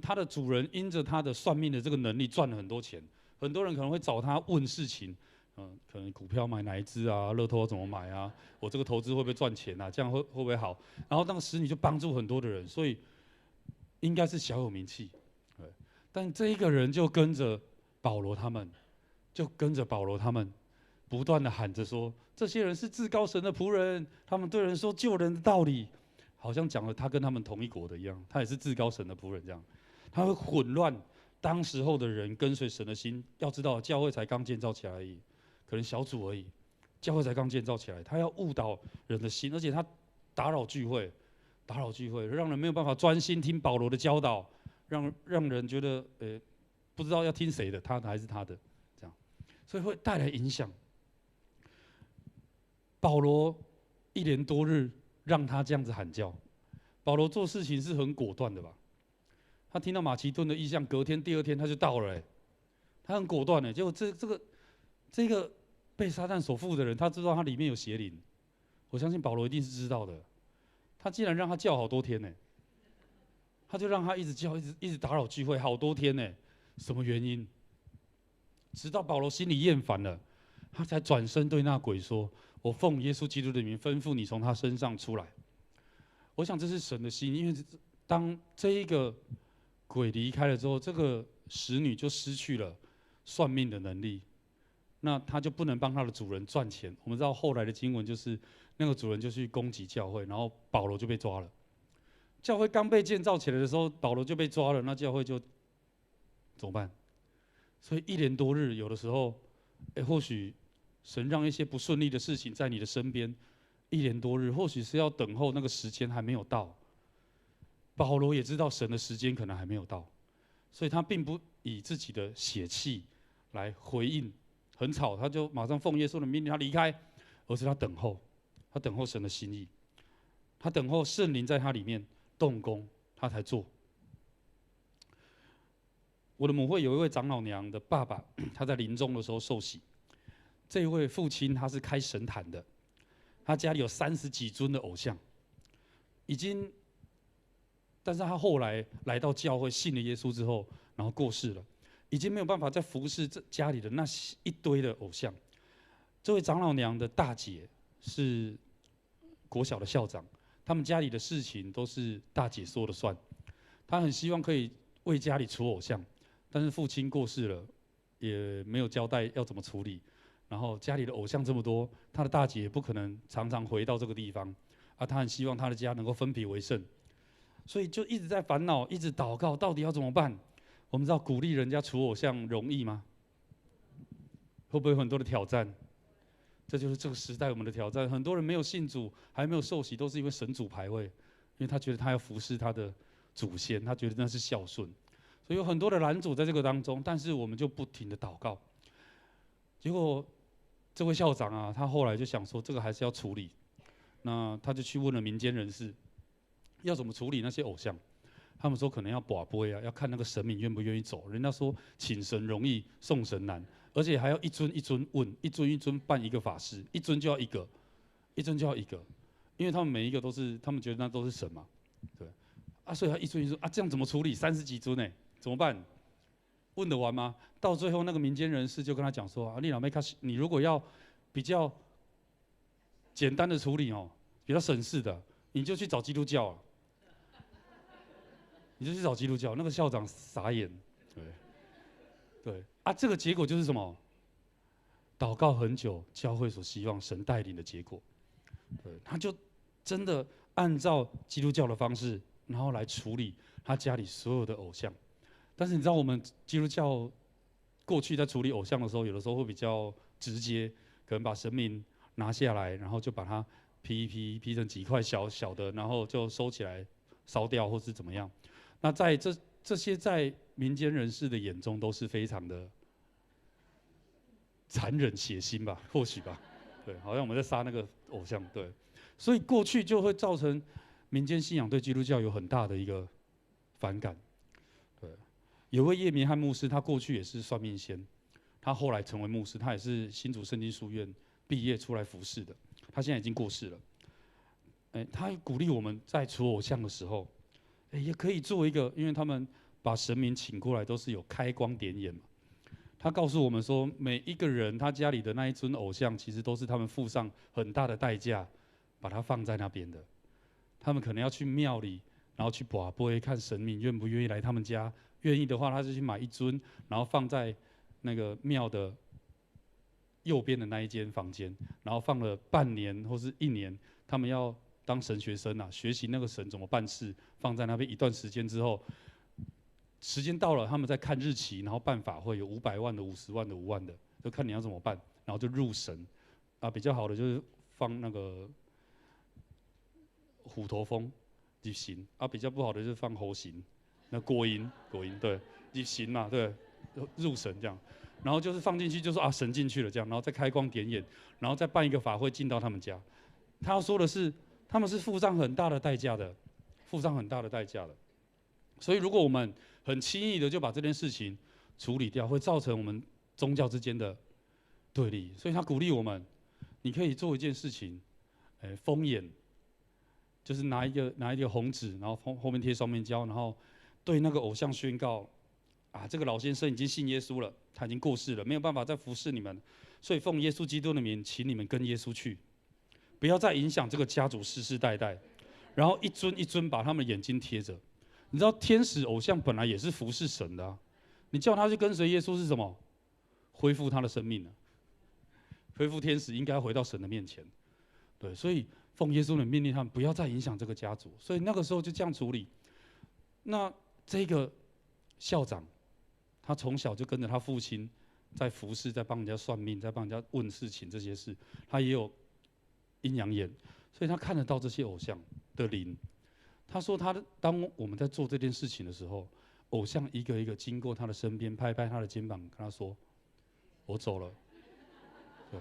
H: 他的主人因着他的算命的这个能力赚了很多钱，很多人可能会找他问事情，可能股票买哪一支啊，乐透怎么买啊，我这个投资会不会赚钱啊，这样会不会好？然后那个使女就帮助很多的人，所以应该是小有名气，但这一个人就跟着保罗他们，不断的喊着说，这些人是至高神的仆人，他们对人说救人的道理，好像讲了他跟他们同一国的一样，他也是至高神的仆人这样，他会混乱当时候的人跟随神的心。要知道教会才刚建造起来而已，可能小组而已，教会才刚建造起来，他要误导人的心，而且他打扰聚会，让人没有办法专心听保罗的教导，让人觉得不知道要听谁的，他的还是他的，这样，所以会带来影响。保罗1连多日让他这样子喊叫，保罗做事情是很果断的吧？他听到马其顿的意象，隔天、第2天他就到了，他很果断结果这个被撒旦所附的人，他知道他里面有邪灵，我相信保罗一定是知道的。他竟然让他叫好多天他就让他一直叫，一直打扰聚会好多天什么原因？直到保罗心里厌烦了，他才转身对那鬼说：“我奉耶稣基督的名吩咐你从他身上出来。”我想这是神的心，因为当这一个鬼离开了之后，这个使女就失去了算命的能力，那他就不能帮他的主人赚钱。我们知道后来的经文就是那个主人就去攻击教会，然后保罗就被抓了。教会刚被建造起来的时候，保罗就被抓了，那教会就怎么办？所以1连多日，有的时候，或许神让一些不顺利的事情在你的身边，1连多日，或许是要等候那个时间还没有到。保罗也知道神的时间可能还没有到，所以他并不以自己的血气来回应，很吵，他就马上奉耶稣的命令他离开，而是他等候神的心意，他等候圣灵在他里面动工，他才做。我的母会有一位长老娘的爸爸，他在临终的时候受洗。这一位父亲他是开神坛的，他家里有30几尊的偶像，但是他后来来到教会信了耶稣之后，然后过世了，已经没有办法再服侍这家里的那一堆的偶像。这位长老娘的大姐是国小的校长，他们家里的事情都是大姐说了算，她很希望可以为家里除偶像。但是父亲过世了，也没有交代要怎么处理。然后家里的偶像这么多，他的大姐也不可能常常回到这个地方，他很希望他的家能够分别为圣，所以就一直在烦恼，一直祷告，到底要怎么办？我们知道鼓励人家除偶像容易吗？会不会有很多的挑战？这就是这个时代我们的挑战。很多人没有信主，还没有受洗，都是因为神主牌位，因为他觉得他要服侍他的祖先，他觉得那是孝顺。所以有很多的拦阻在这个当中，但是我们就不停的祷告。结果这位校长啊，他后来就想说，这个还是要处理，那他就去问了民间人士，要怎么处理那些偶像。他们说可能要跋杯啊，要看那个神明愿不愿意走。人家说请神容易送神难，而且还要一尊一尊问，一尊一尊办一个法事，一尊就要一个，一尊就要一个，因为他们每一个都是，他们觉得那都是神嘛，对，啊，所以他一尊一尊啊，这样怎么处理？30几尊呢？怎么办？问得完吗？到最后那个民间人士就跟他讲说啊，你老妹你如果要比较简单的处理哦，比较省事的，你就去找基督教了。你就去找基督教，那个校长傻眼，对啊，这个结果就是什么？祷告很久，教会所希望神带领的结果，对，他就真的按照基督教的方式，然后来处理他家里所有的偶像。但是你知道，我们基督教过去在处理偶像的时候，有的时候会比较直接，可能把神明拿下来，然后就把它劈成几块小小的，然后就收起来烧掉，或是怎么样。那在这些在民间人士的眼中都是非常的残忍血腥吧，或许吧，对，好像我们在杀那个偶像，对，所以过去就会造成民间信仰对基督教有很大的一个反感，对，有位叶明翰牧师，他过去也是算命仙，他后来成为牧师，他也是新竹圣经书院毕业出来服侍的，他现在已经过世了，他鼓励我们在除偶像的时候。也可以做一个，因为他们把神明请过来都是有开光点眼嘛。他告诉我们说，每一个人他家里的那一尊偶像，其实都是他们付上很大的代价，把它放在那边的。他们可能要去庙里，然后去跋杯，看神明愿不愿意来他们家。愿意的话，他就去买一尊，然后放在那个庙的右边的那一间房间，然后放了半年或是1年，他们要当神学生啊，学习那个神怎么办事，放在那边一段时间之后，时间到了，他们再看日期，然后办法会有500万的、50万的、5万的，就看你要怎么办，然后就入神。啊，比较好的就是放那个虎头蜂入神，啊，比较不好的就是放猴形，那果蝇对，入神嘛，对，入神这样。然后就是放进去，就说啊神进去了这样，然后再开光点眼，然后再办一个法会进到他们家。他要说的是。他们是付上很大的代价的，所以如果我们很轻易的就把这件事情处理掉，会造成我们宗教之间的对立。所以他鼓励我们，你可以做一件事情，封眼，就是拿一个红纸，然后后面贴双面胶，然后对那个偶像宣告，啊，这个老先生已经信耶稣了，他已经过世了，没有办法再服侍你们，所以奉耶稣基督的名，请你们跟耶稣去。不要再影响这个家族世世代代，然后一尊一尊把他们眼睛贴着。你知道天使偶像本来也是服侍神的啊，你叫他去跟随耶稣是什么？恢复他的生命啊，恢复天使应该回到神的面前。对，所以奉耶稣的命令他们不要再影响这个家族，所以那个时候就这样处理。那这个校长，他从小就跟着他父亲在服侍，在帮人家算命，在帮人家问事情这些事，他也有阴阳眼，所以他看得到这些偶像的灵。他说当我们在做这件事情的时候，偶像一个一个经过他的身边，拍拍他的肩膀，跟他说：“我走了。”对，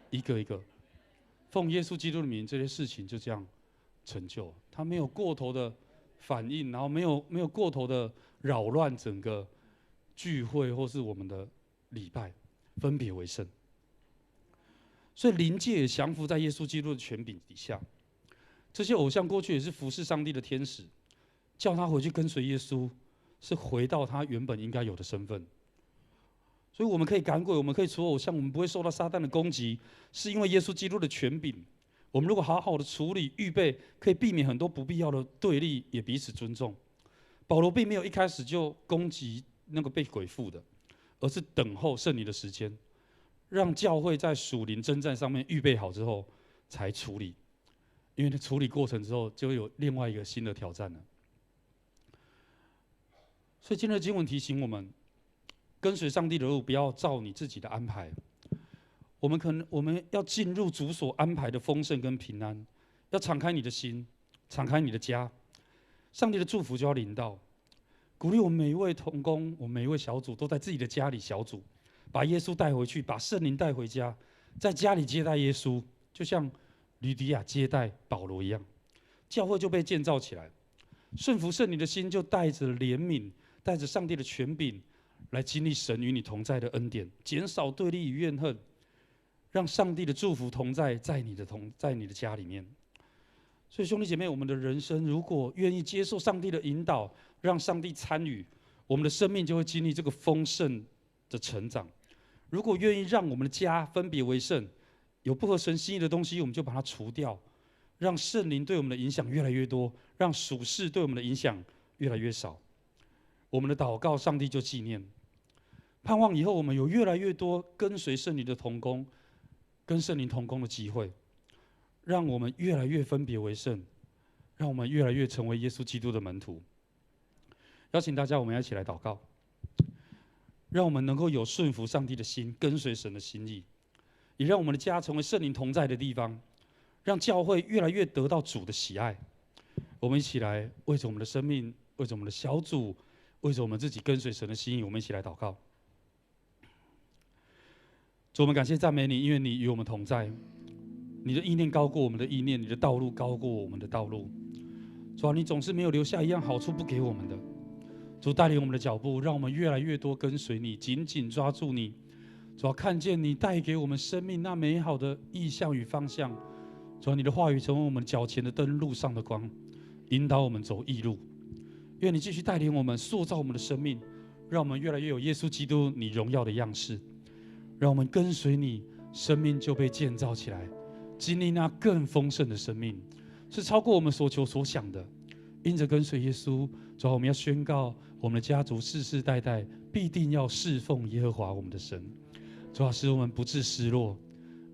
H: 一个一个，奉耶稣基督的名，这些事情就这样成就。他没有过头的反应，然后没有过头的扰乱整个聚会或是我们的礼拜，分别为圣。所以灵界也降服在耶稣基督的权柄底下。这些偶像过去也是服侍上帝的天使，叫他回去跟随耶稣，是回到他原本应该有的身份。所以我们可以赶鬼，我们可以除偶像，我们不会受到撒旦的攻击，是因为耶稣基督的权柄。我们如果好好的处理、预备，可以避免很多不必要的对立，也彼此尊重。保罗并没有一开始就攻击那个被鬼附的，而是等候圣灵的时间，让教会在属灵征战上面预备好之后才处理。因为处理过程之后，就有另外一个新的挑战了。所以今天的经文提醒我们，跟随上帝的路，不要照你自己的安排。我们要进入主所安排的丰盛跟平安，要敞开你的心，敞开你的家，上帝的祝福就要临到。鼓励我们每一位同工，我们每一位小组都在自己的家里小组，把耶稣带回去，把圣灵带回家，在家里接待耶稣，就像吕底亚接待保罗一样，教会就被建造起来。顺服圣灵的心，就带着怜悯，带着上帝的权柄，来经历神与你同在的恩典，减少对立与怨恨，让上帝的祝福同在，在你的家里面。所以兄弟姐妹，我们的人生如果愿意接受上帝的引导，让上帝参与，我们的生命就会经历这个丰盛的成长。如果愿意让我们的家分别为圣，有不合神心意的东西，我们就把它除掉，让圣灵对我们的影响越来越多，让属世对我们的影响越来越少。我们的祷告，上帝就纪念。盼望以后我们有越来越多跟随圣灵的同工，跟圣灵同工的机会，让我们越来越分别为圣，让我们越来越成为耶稣基督的门徒。邀请大家，我们要一起来祷告，让我们能够有顺服上帝的心，跟随神的心意，也让我们的家成为圣灵同在的地方，让教会越来越得到主的喜爱。我们一起来为着我们的生命，为着我们的小组，为着我们自己跟随神的心意，我们一起来祷告。主，我们感谢赞美你，因为你与我们同在，你的意念高过我们的意念，你的道路高过我们的道路。主啊，你总是没有留下一样好处不给我们的。主，带领我们的脚步，让我们越来越多跟随你，紧紧抓住你。主啊，看见你带给我们生命那美好的意向与方向。主啊，你的话语成为我们脚前的灯，路上的光，引导我们走义路。愿你继续带领我们，塑造我们的生命，让我们越来越有耶稣基督你荣耀的样式。让我们跟随你，生命就被建造起来，经历那更丰盛的生命，是超过我们所求所想的。因着跟随耶稣，主啊，我们要宣告我们的家族世世代代必定要侍奉耶和华我们的神。主啊，使我们不致失落，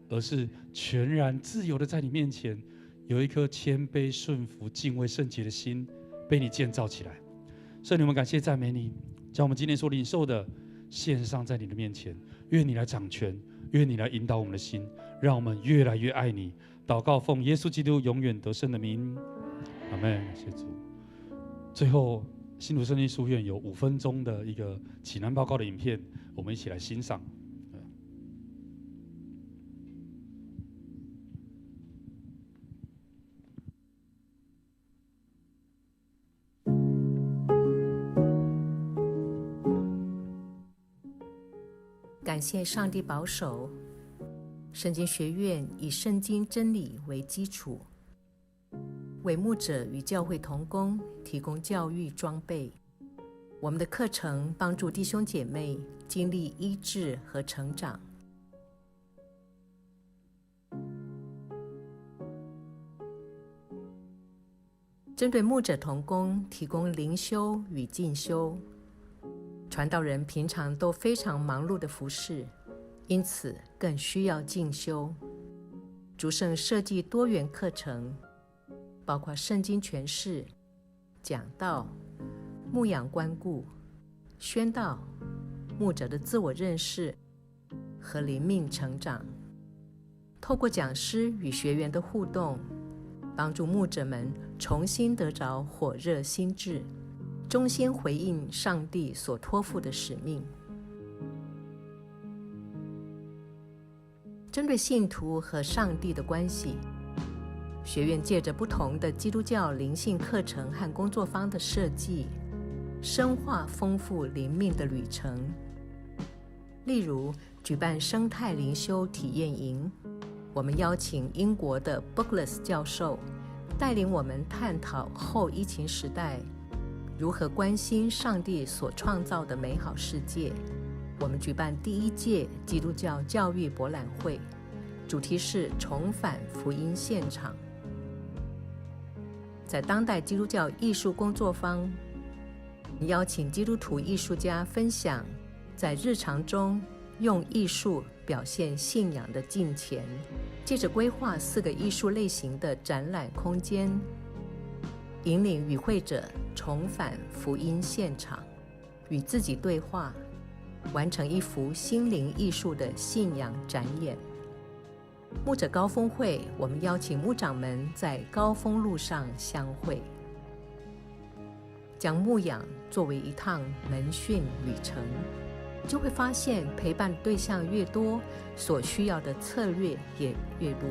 H: 而是全然自由的在你面前，有一颗谦卑顺服敬畏圣洁的心被你建造起来。圣灵，我们感谢赞美你，将我们今天所领受的献上在你的面前，愿你来掌权，愿你来引导我们的心，让我们越来越爱你。祷告奉耶稣基督永远得胜的名，阿们。谢谢主。最后，新竹圣经书院有5分钟的一个启南报告的影片，我们一起来欣赏。
I: 感谢上帝保守，圣经学院以圣经真理为基础，为牧者与教会同工提供教育装备。我们的课程帮助弟兄姐妹经历医治和成长。针对牧者同工提供灵修与进修。传道人平常都非常忙碌的服事，因此更需要进修。主圣设计多元课程，包括圣经诠释、讲道、牧养关顾、宣道、牧者的自我认识和灵命成长。透过讲师与学员的互动，帮助牧者们重新得着火热心志，忠心回应上帝所托付的使命。针对信徒和上帝的关系，学院借着不同的基督教灵性课程和工作坊的设计，深化丰富灵命的旅程。例如，举办生态灵修体验营，我们邀请英国的 Bookless 教授带领我们探讨后疫情时代如何关心上帝所创造的美好世界。我们举办第1届基督教教育博览会，主题是重返福音现场。在当代基督教艺术工作坊，邀请基督徒艺术家分享在日常中用艺术表现信仰的敬虔，借着规划4个艺术类型的展览空间，引领与会者重返福音现场，与自己对话，完成一幅心灵艺术的信仰展演。牧者高峰会，我们邀请牧长们在高峰路上相会，将牧养作为一趟门训旅程，就会发现陪伴对象越多，所需要的策略也越多。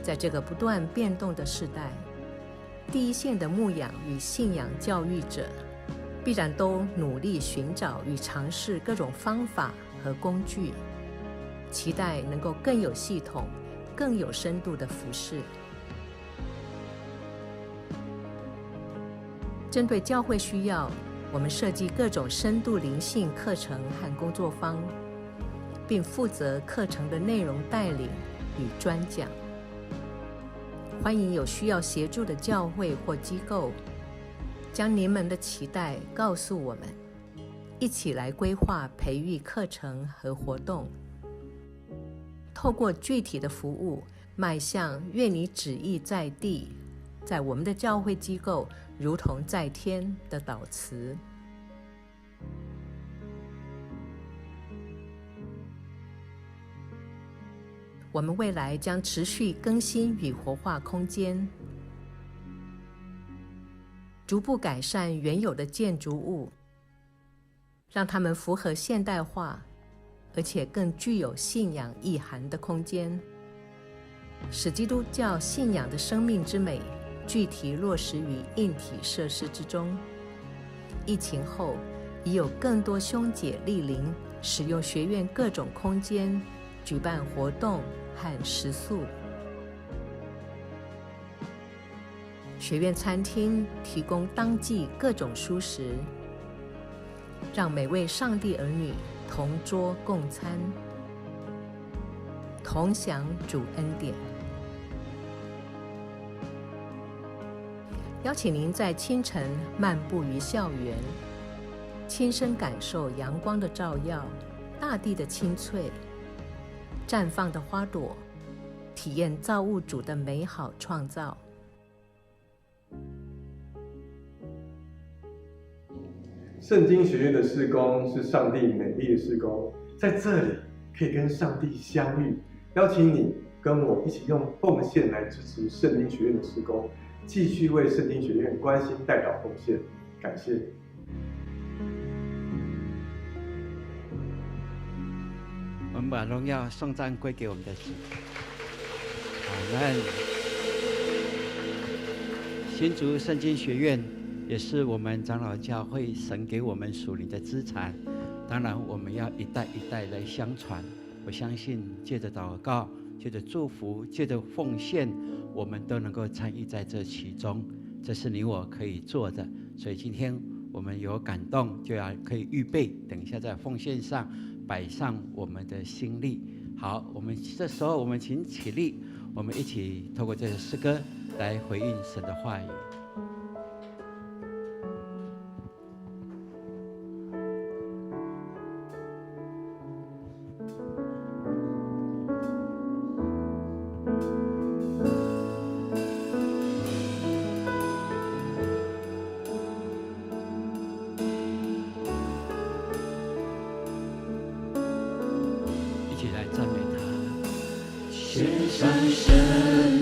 I: 在这个不断变动的时代，第一线的牧养与信仰教育者必然都努力寻找与尝试各种方法和工具，期待能够更有系统、更有深度的服事。针对教会需要，我们设计各种深度灵性课程和工作坊，并负责课程的内容带领与专讲。欢迎有需要协助的教会或机构，将您们的期待告诉我们，一起来规划培育课程和活动，透过具体的服务，迈向愿你旨意在地，在我们的教会机构如同在天的祷词。我们未来将持续更新与活化空间，逐步改善原有的建筑物，让它们符合现代化，而且更具有信仰意涵的空间，使基督教信仰的生命之美具体落实于硬体设施之中。疫情后，已有更多兄姐莅临，使用学院各种空间举办活动和食宿。学院餐厅提供当季各种蔬食，让每位上帝儿女同桌共餐，同享主恩典。邀请您在清晨漫步于校园，亲身感受阳光的照耀，大地的青翠，绽放的花朵，体验造物主的美好创造。
J: 圣经学院的事工是上帝美丽的事工，在这里可以跟上帝相遇。邀请你跟我一起用奉献来支持圣经学院的事工，继续为圣经学院关心代祷奉献。感谢。
K: 我们把荣耀颂赞归给我们的主。阿们。新竹圣经学院也是我们长老教会神给我们属灵的资产，当然我们要一代一代来相传。我相信借着祷告，借着祝福，借着奉献，我们都能够参与在这其中，这是你我可以做的。所以今天我们有感动，就要可以预备，等一下在奉献上摆上我们的心力。好，我们这时候我们请起立，我们一起透过这首诗歌来回应神的话语。
A: 献上生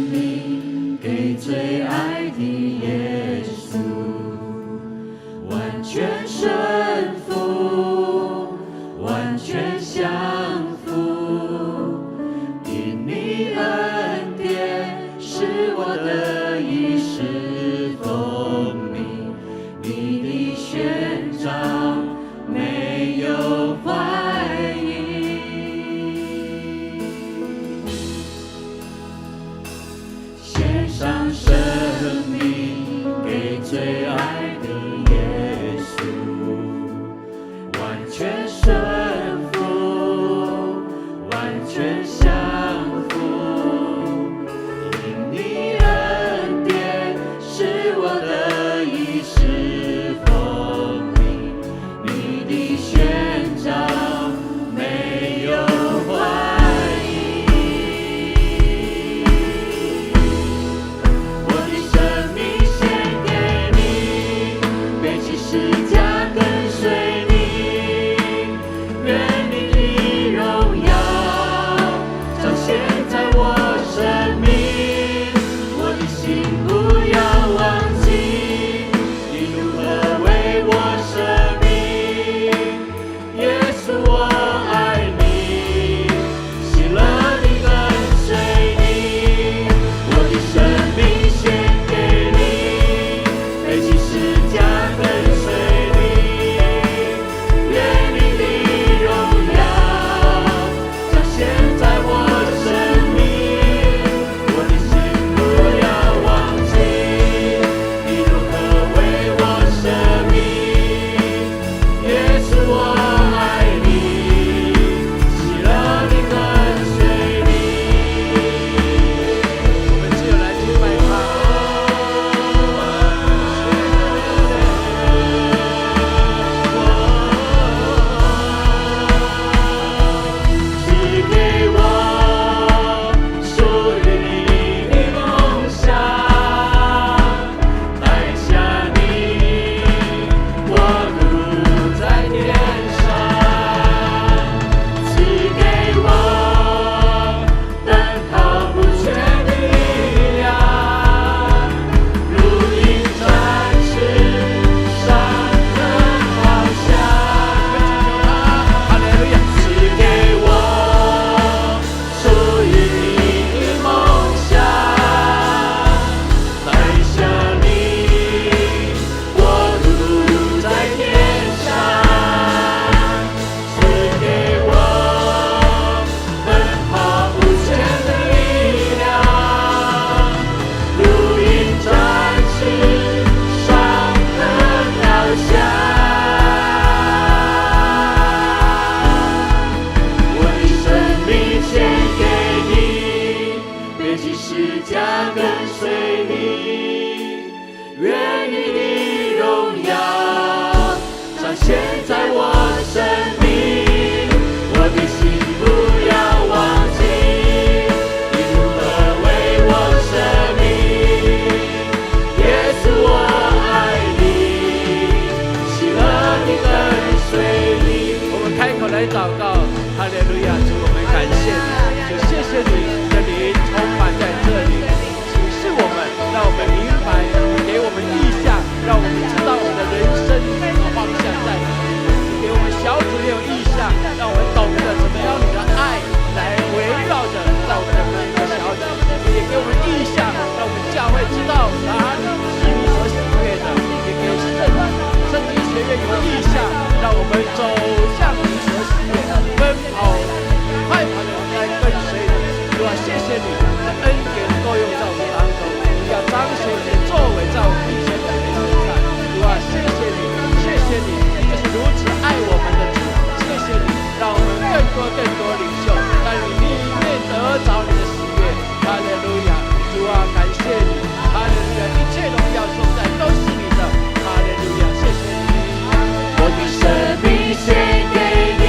A: 命给最爱的耶稣，完全顺服，完全降服，因你恩典是我的一世风靡，你的宣召没有怀疑。献上生命给最爱的耶稣，完全顺服，完全降服，因你恩典是我的一世风靡，你的宣召没有怀疑。我的生命十架跟随你，愿你的荣耀彰显在我生命，我的心不要忘记你如何为我舍命，耶稣我爱你，喜乐地跟随你。
K: 我们开口来祷告，哈利路亚！主，我们感谢你，就谢谢你的灵充满在这里，启示我们，让我们明白，给我们意象，让我们知道我们的人生的方向在哪里。给我们小组也有意象，让我们懂得怎么样你的爱来围绕着在我们的每一个小组，也给我们意象，让我们教会知道哪里是你所喜悦的，也给圣经学院有意象，让我们走向你所喜悦，奔跑快跑的来跟随你。主啊，谢谢你的恩典够用在我们当中，要彰显你的作为在我们一生的人身上。主啊，谢谢你，谢谢你，就是如此爱我们的主。谢谢你，让我们更多领袖，在你里面得着你的喜悦。哈利路亚！主啊，感谢你，哈利路亚！一切荣耀颂赞都是你的。哈利路亚！谢谢你。
A: 我的生命献给你，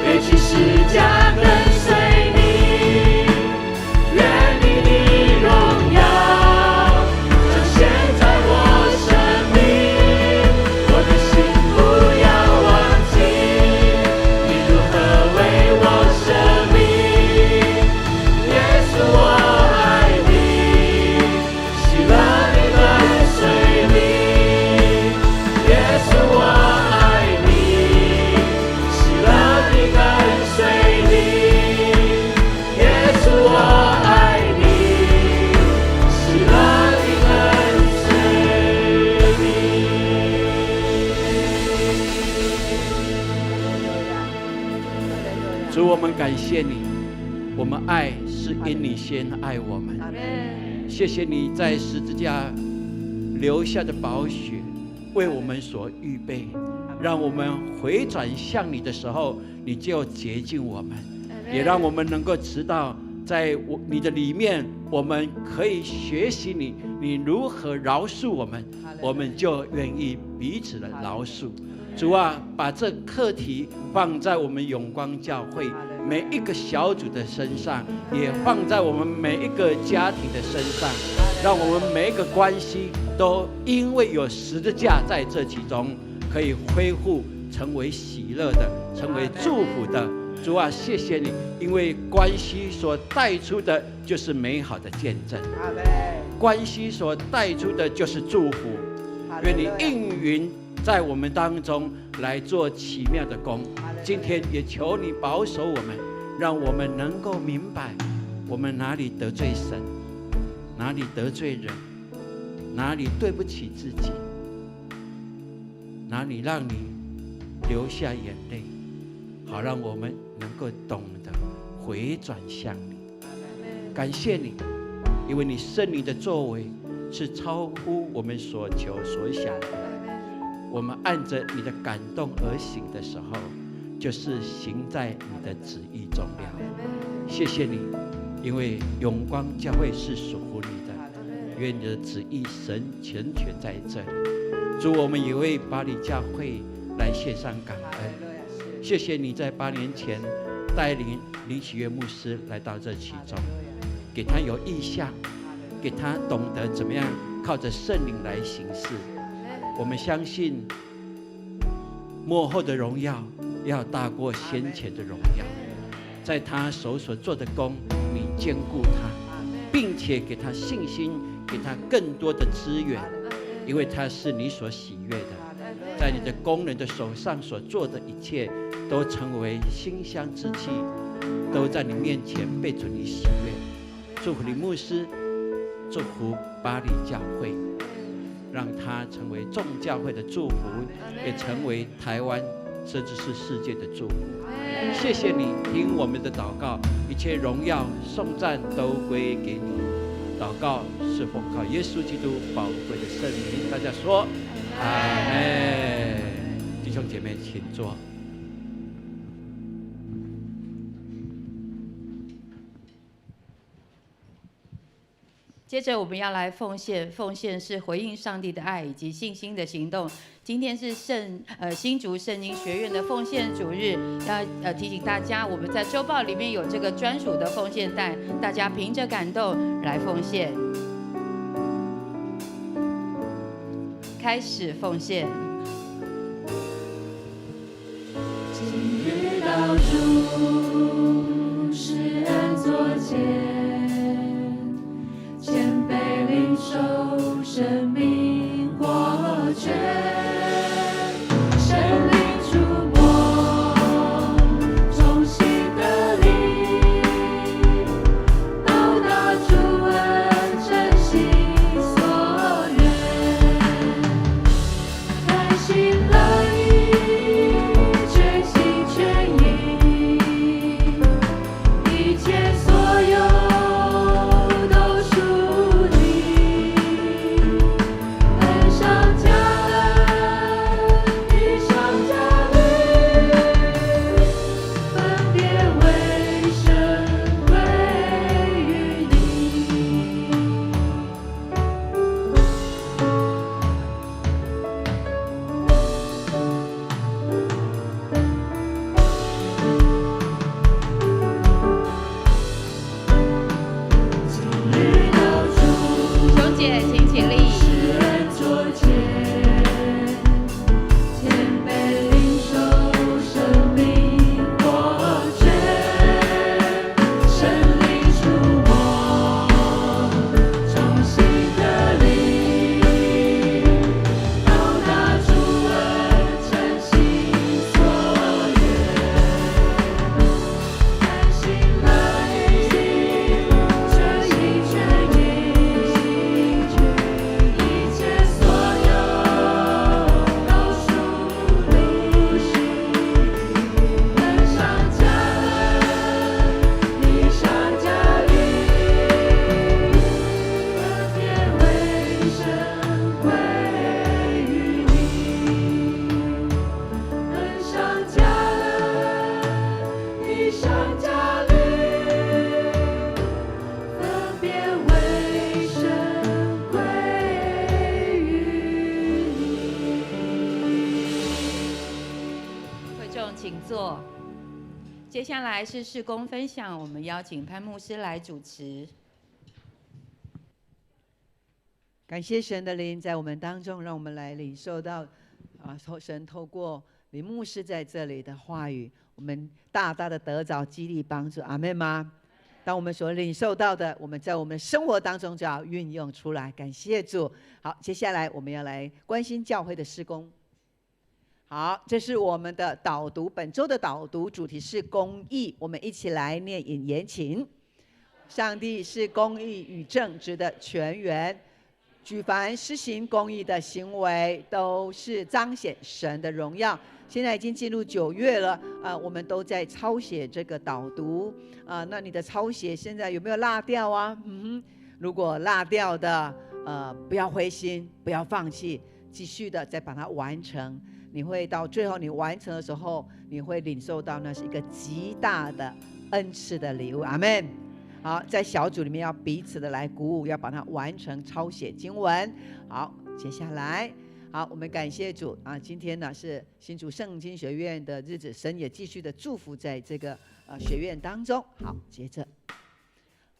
A: 背起十架跟随你，愿你的荣耀彰显在我生命，我的心不要忘记你如何为我舍命，耶稣我爱你，喜乐地跟随你，耶稣我爱你，喜乐地跟随你，耶稣我爱你，喜乐地跟随你。
K: 主，我们感谢你，我们爱是因你先爱我们。谢谢你在十字架留下的宝血，为我们所预备，让我们回转向你的时候，你就洁净我们，也让我们能够知道，在你的里面，我们可以学习你如何饶恕我们，我们就愿意彼此的饶恕。主啊，把这课题放在我们永光教会每一个小组的身上，也放在我们每一个家庭的身上，让我们每一个关系都因为有十字架在这其中，可以恢复成为喜乐的，成为祝福的。主啊，谢谢你，因为关系所带出的就是美好的见证，关系所带出的就是祝福。愿你应允在我们当中来做奇妙的工。今天也求你保守我们，让我们能够明白我们哪里得罪神，哪里得罪人，哪里对不起自己，哪里让你流下眼泪，好让我们能够懂得回转向你。感谢你，因为你圣灵的作为是超乎我们所求所想的。我们按着你的感动而行的时候，就是行在你的旨意中了。谢谢你，因为永光教会是属乎你的，愿你的旨意神成全在这里。主，我们也为巴黎教会来献上感恩。谢谢你在8年前带领林喜悦牧师来到这其中，给他有意向，给他懂得怎么样靠着圣灵来行事。我们相信末后的荣耀要大过先前的荣耀，在他手所做的工，你兼顾他，并且给他信心，给他更多的资源，因为他是你所喜悦的。在你的工人的手上所做的一切，都成为馨香之气，都在你面前被主你喜悦。祝福你牧师，祝福巴黎教会，让他成为众教会的祝福，也成为台湾甚至是世界的祝福。谢谢你听我们的祷告，一切荣耀颂赞都归给你。祷告是奉靠耶稣基督宝贵的圣名，大家说阿们。弟兄姐妹请坐。
B: 接着我们要来奉献，奉献是回应上帝的爱以及信心的行动。今天是新竹圣经学院的奉献主日，要提醒大家，我们在周报里面有这个专属的奉献袋，大家凭着感动来奉献。开始奉献。
D: 今日到主施恩座前，谦卑领受生命活泉。
B: 接下来是事工分享，我们邀请潘牧师来主持。
C: 感谢神的灵在我们当中，让我们来领受到神透过林牧师在这里的话语，我们大大的得着激励帮助。阿们吗？当我们所领受到的，我们在我们的生活当中就要运用出来。感谢主。好，接下来我们要来关心教会的事工。好，这是我们的导读，本周的导读主题是公义，我们一起来念引言请。上帝是公义与正直的泉源，举凡施行公义的行为，都是彰显神的荣耀。现在已经进入9月了，我们都在抄写这个导读，那你的抄写现在有没有落掉啊？如果落掉的，不要灰心，不要放弃，继续的再把它完成。你会到最后，你完成的时候，你会领受到那是一个极大的恩赐的礼物。阿们。好，在小组里面要彼此的来鼓舞，要把它完成抄写经文。好，接下来，好，我们感谢主啊！今天呢是新竹圣经学院的日子，神也继续的祝福在这个学院当中。好，接着，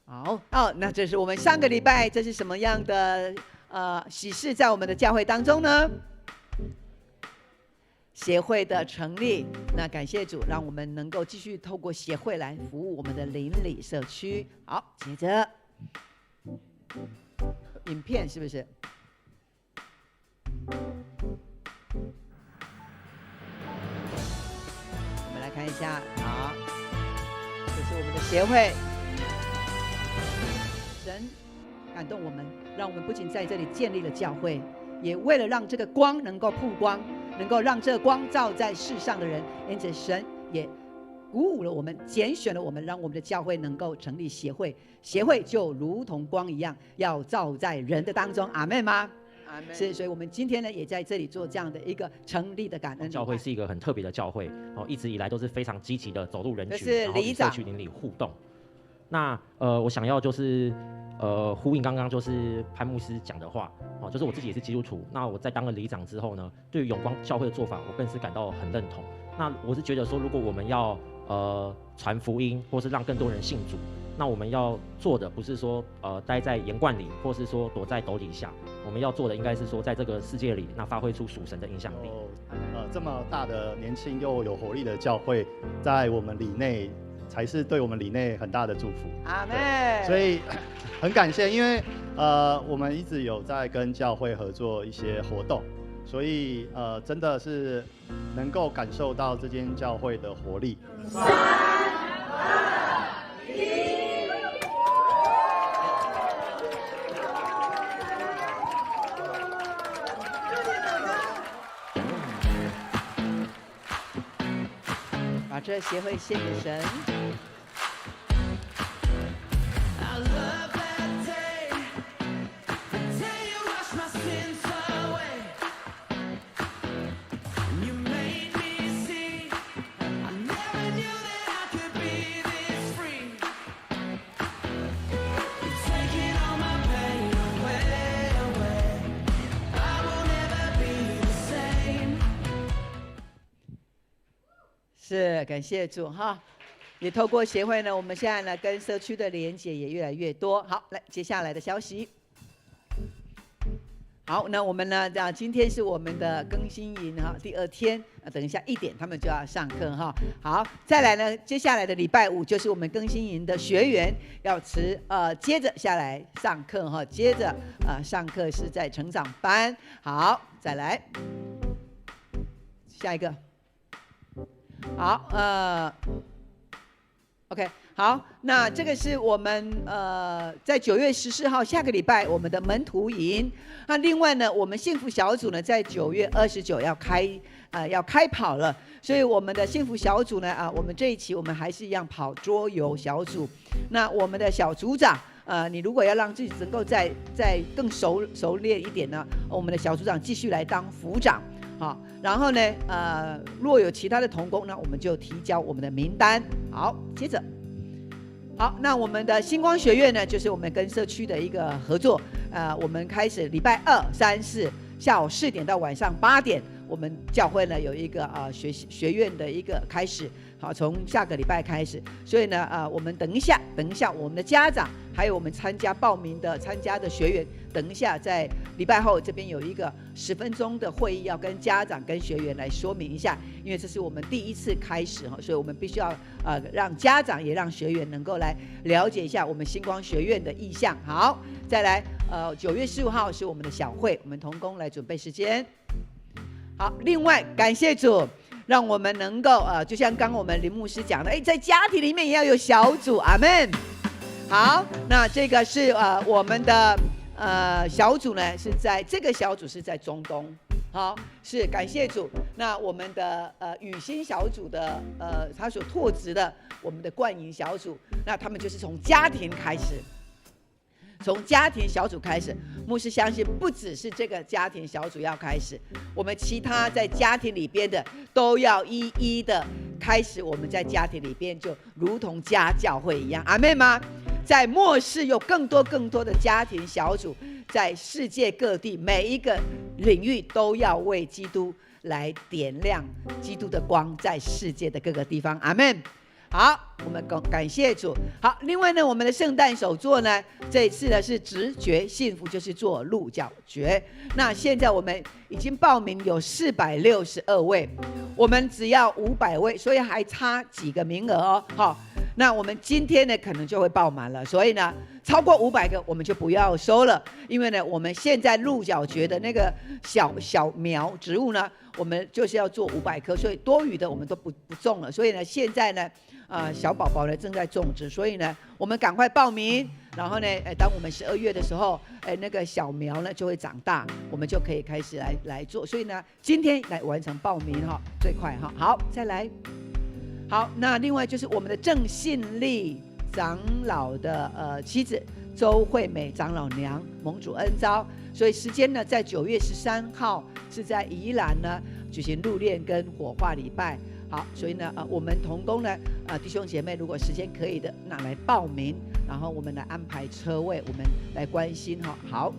C: 好，那这是我们上个礼拜，这是什么样的喜事在我们的教会当中呢？协会的成立，那感谢主，让我们能够继续透过协会来服务我们的邻里社区。好，接着影片是不是？我们来看一下，好，这是我们的协会。神感动我们，让我们不仅在这里建立了教会，也为了让这个光能够曝光，能够让这光照在世上的人，因此神也鼓舞了我们，拣选了我们，让我们的教会能够成立协会。协会就如同光一样，要照在人的当中。阿们吗？阿们。是，所以我们今天呢，也在这里做这样的一个成立的感恩。
L: 教会是一个很特别的教会，一直以来都是非常积极的走入人群，
C: 然后与社区
L: 邻里互动。那我想要就是呼应刚刚就是潘牧师讲的话，哦，就是我自己也是基督徒，那我在当了里长之后呢，对于永光教会的做法，我更是感到很认同。那我是觉得说，如果我们要传福音，或是让更多人信主，那我们要做的不是说待在盐罐里，或是说躲在斗底下，我们要做的应该是说，在这个世界里，那发挥出属神的影响力。
M: 这么大的年轻又有活力的教会，在我们里内才是对我们里内很大的祝福。
C: 阿们。
M: 所以很感谢，因为我们一直有在跟教会合作一些活动，所以真的是能够感受到这间教会的活力。3、2、1。
C: 把这协会献给神。是，感谢主哈，也透过协会呢，我们现在呢跟社区的连结也越来越多。好，来接下来的消息。好，那我们呢，今天是我们的更新营哈，第2天，等一下1点他们就要上课哈。好，再来呢，接下来的礼拜5就是我们更新营的学员要接着下来上课哈，接着上课是在成长班。好，再来下一个。好，OK， 好，那这个是我们在9月14号下个礼拜我们的门徒营。那另外呢，我们幸福小组呢在9月29要开跑了，所以我们的幸福小组呢我们这一期我们还是一样跑桌游小组。那我们的小组长你如果要让自己能够再更熟练一点呢，我们的小组长继续来当副长。好，然后呢，若有其他的同工，那我们就提交我们的名单。好，接着，好，那我们的星光学院呢，就是我们跟社区的一个合作。我们开始礼拜2、3、4下午4点到晚上8点，我们教会呢有一个学院的一个开始。好，从下个礼拜开始，所以呢，我们等一下，我们的家长还有我们参加的学员，等一下在礼拜后这边有一个10分钟的会议，要跟家长跟学员来说明一下，因为这是我们第1次开始哈，所以我们必须要让家长也让学员能够来了解一下我们星光学院的意向。好，再来9月15号是我们的小会，我们同工来准备时间。好，另外感谢主。让我们能够就像刚我们林牧师讲的，在家庭里面也要有小组，阿们。好，那这个是我们的小组呢，是在这个小组是在中东，好，是感谢主。那我们的雨欣小组的他所拓殖的我们的冠营小组，那他们就是从家庭开始。从家庭小组开始，牧师相信不只是这个家庭小组要开始，我们其他在家庭里边的都要一一的开始。我们在家庭里边就如同家教会一样，阿们吗？在末世有更多的家庭小组，在世界各地每一个领域都要为基督来点亮基督的光，在世界的各个地方，阿们。好，我们感谢主。好，另外呢，我们的圣诞手作呢，这一次呢是直觉幸福，就是做鹿角蕨。那现在我们已经报名有462位，我们只要500位，所以还差几个名额哦。好，那我们今天呢可能就会爆满了，所以呢超过500个我们就不要收了，因为呢我们现在鹿角蕨的那个小苗植物呢，我们就是要做500棵，所以多余的我们都不种了。所以呢现在呢小宝宝呢正在种植，所以呢我们赶快报名，然后呢当我们12月的时候那个小苗呢就会长大，我们就可以开始来做。所以呢今天来完成报名哈，最快哈。好，再来。好，那另外就是我们的郑信利长老的妻子周惠美长老娘蒙主恩召，所以时间呢在9月13号是在宜兰呢举行入殓跟火化礼拜。好，所以呢我们同工呢弟兄姐妹如果时间可以的，那来报名，然后我们来安排车位，我们来关心哈。好，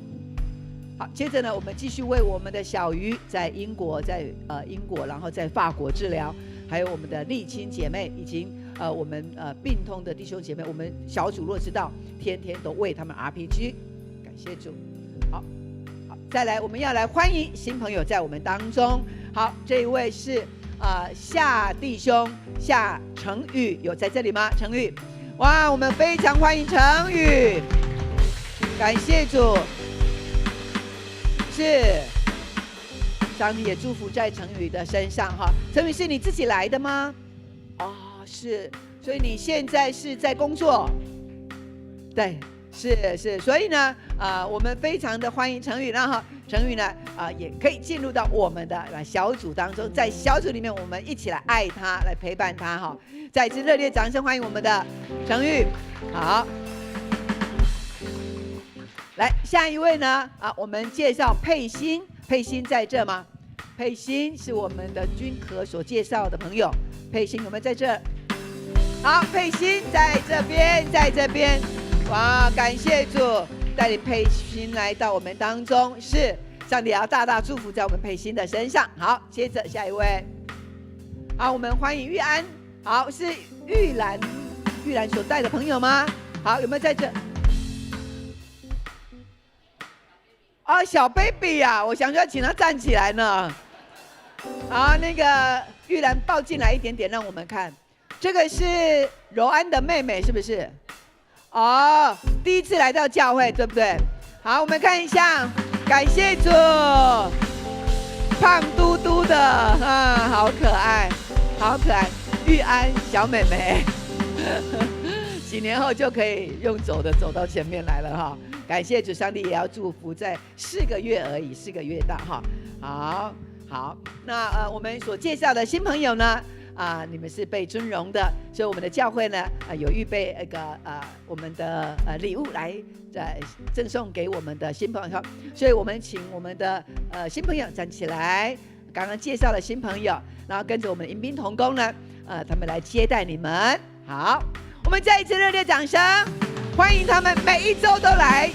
C: 接着呢，我们继续为我们的小鱼在英国，英国，然后在法国治疗，还有我们的丽青姐妹，以及我们病痛的弟兄姐妹，我们小组若知道，天天都为他们 RPG， 感谢主。好，再来，我们要来欢迎新朋友在我们当中。好，这一位是夏弟兄夏成宇，有在这里吗？成宇，哇，我们非常欢迎成宇，感谢主。是，上帝也祝福在成宇的身上哈。成宇是你自己来的吗？是，所以你现在是在工作，对，是，所以呢，我们非常的欢迎成宇，然后成宇呢，也可以进入到我们的小组当中，在小组里面，我们一起来爱他，来陪伴他哈。再一次热烈掌声欢迎我们的成宇，好。来，下一位呢？我们介绍佩欣，佩欣在这吗？佩欣是我们的君和所介绍的朋友，佩欣有没有在这？好，佩欣在这边，在这边，哇，感谢主带领佩欣来到我们当中，是上帝要大大祝福在我们佩欣的身上。好，接着下一位，好，我们欢迎玉安，好，是玉兰所带的朋友吗？好，有没有在这？小 baby 啊，我想说请他站起来呢。好，那个玉兰抱进来一点点，让我们看。这个是柔安的妹妹，是不是？第一次来到教会，对不对？好，我们看一下，感谢主，胖嘟嘟的，好可爱，好可爱，玉安小妹妹，几年后就可以用走的走到前面来了哈。感谢主，上帝也要祝福，在4个月而已，4个月大哈。好，那我们所介绍的新朋友呢，你们是被尊荣的，所以我们的教会呢，有预备那个我们的礼物来赠送给我们的新朋友，所以我们请我们的新朋友站起来，刚刚介绍了新朋友，然后跟着我们的迎宾同工呢，他们来接待你们。好，我们再一次热烈掌声。欢迎他们每一周都来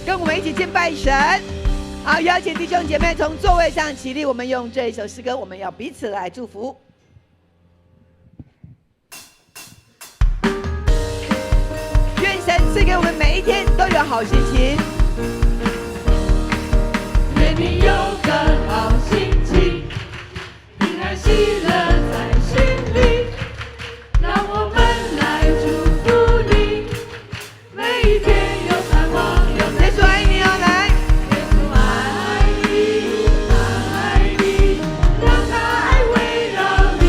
C: 跟我们一起敬拜神。好，邀请弟兄姐妹从座位上起立，我们用这一首诗歌，我们要彼此来祝福。愿神赐给我们每一天都有好心情。
D: 愿你有个好心情，平安喜乐在心里，让我们来祝福你。每一天有盼望，有耶稣爱你哦，来，耶稣爱你，爱你，让他爱围绕你，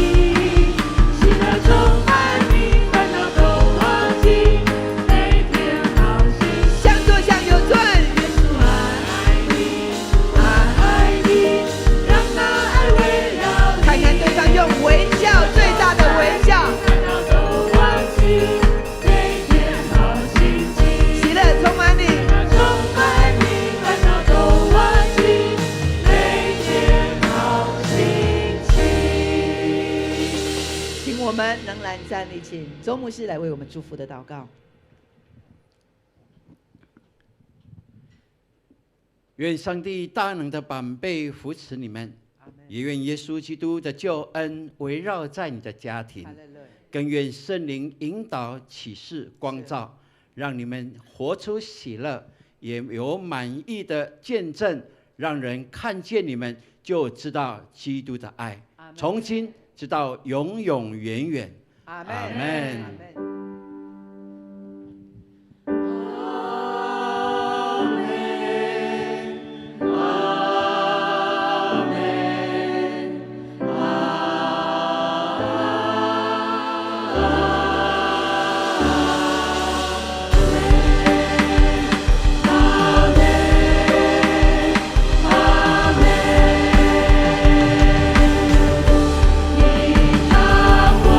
D: 喜乐充满你，烦恼都忘记，每天好心情，
C: 向左向右转，
D: 耶稣爱你，爱你，让他爱围绕你，
C: 看看对方用微笑，最大的微笑，
D: 烦恼都忘记。
C: 充满你，
D: 烦恼都忘记，每天好心情。
C: 请我们仍然站立，请周牧师来为我们祝福的祷告。
K: 愿上帝大能的膀臂扶持你们，也愿耶稣基督的救恩围绕在你的家庭，更愿圣灵引导、启示、光照，让你们活出喜乐，也有满意的见证，让人看见你们就知道基督的爱，从今直到永永远远。
C: 阿们。
K: 阿们。
D: 你让我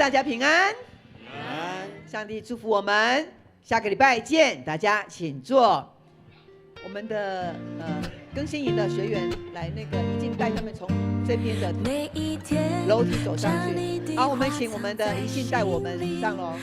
C: 大家平安。上帝祝福我们，下个礼拜见，大家请坐。我们的更新营的学员来已经带他们从这边的楼梯走上去。好，我们请我们的宜信带我们上楼。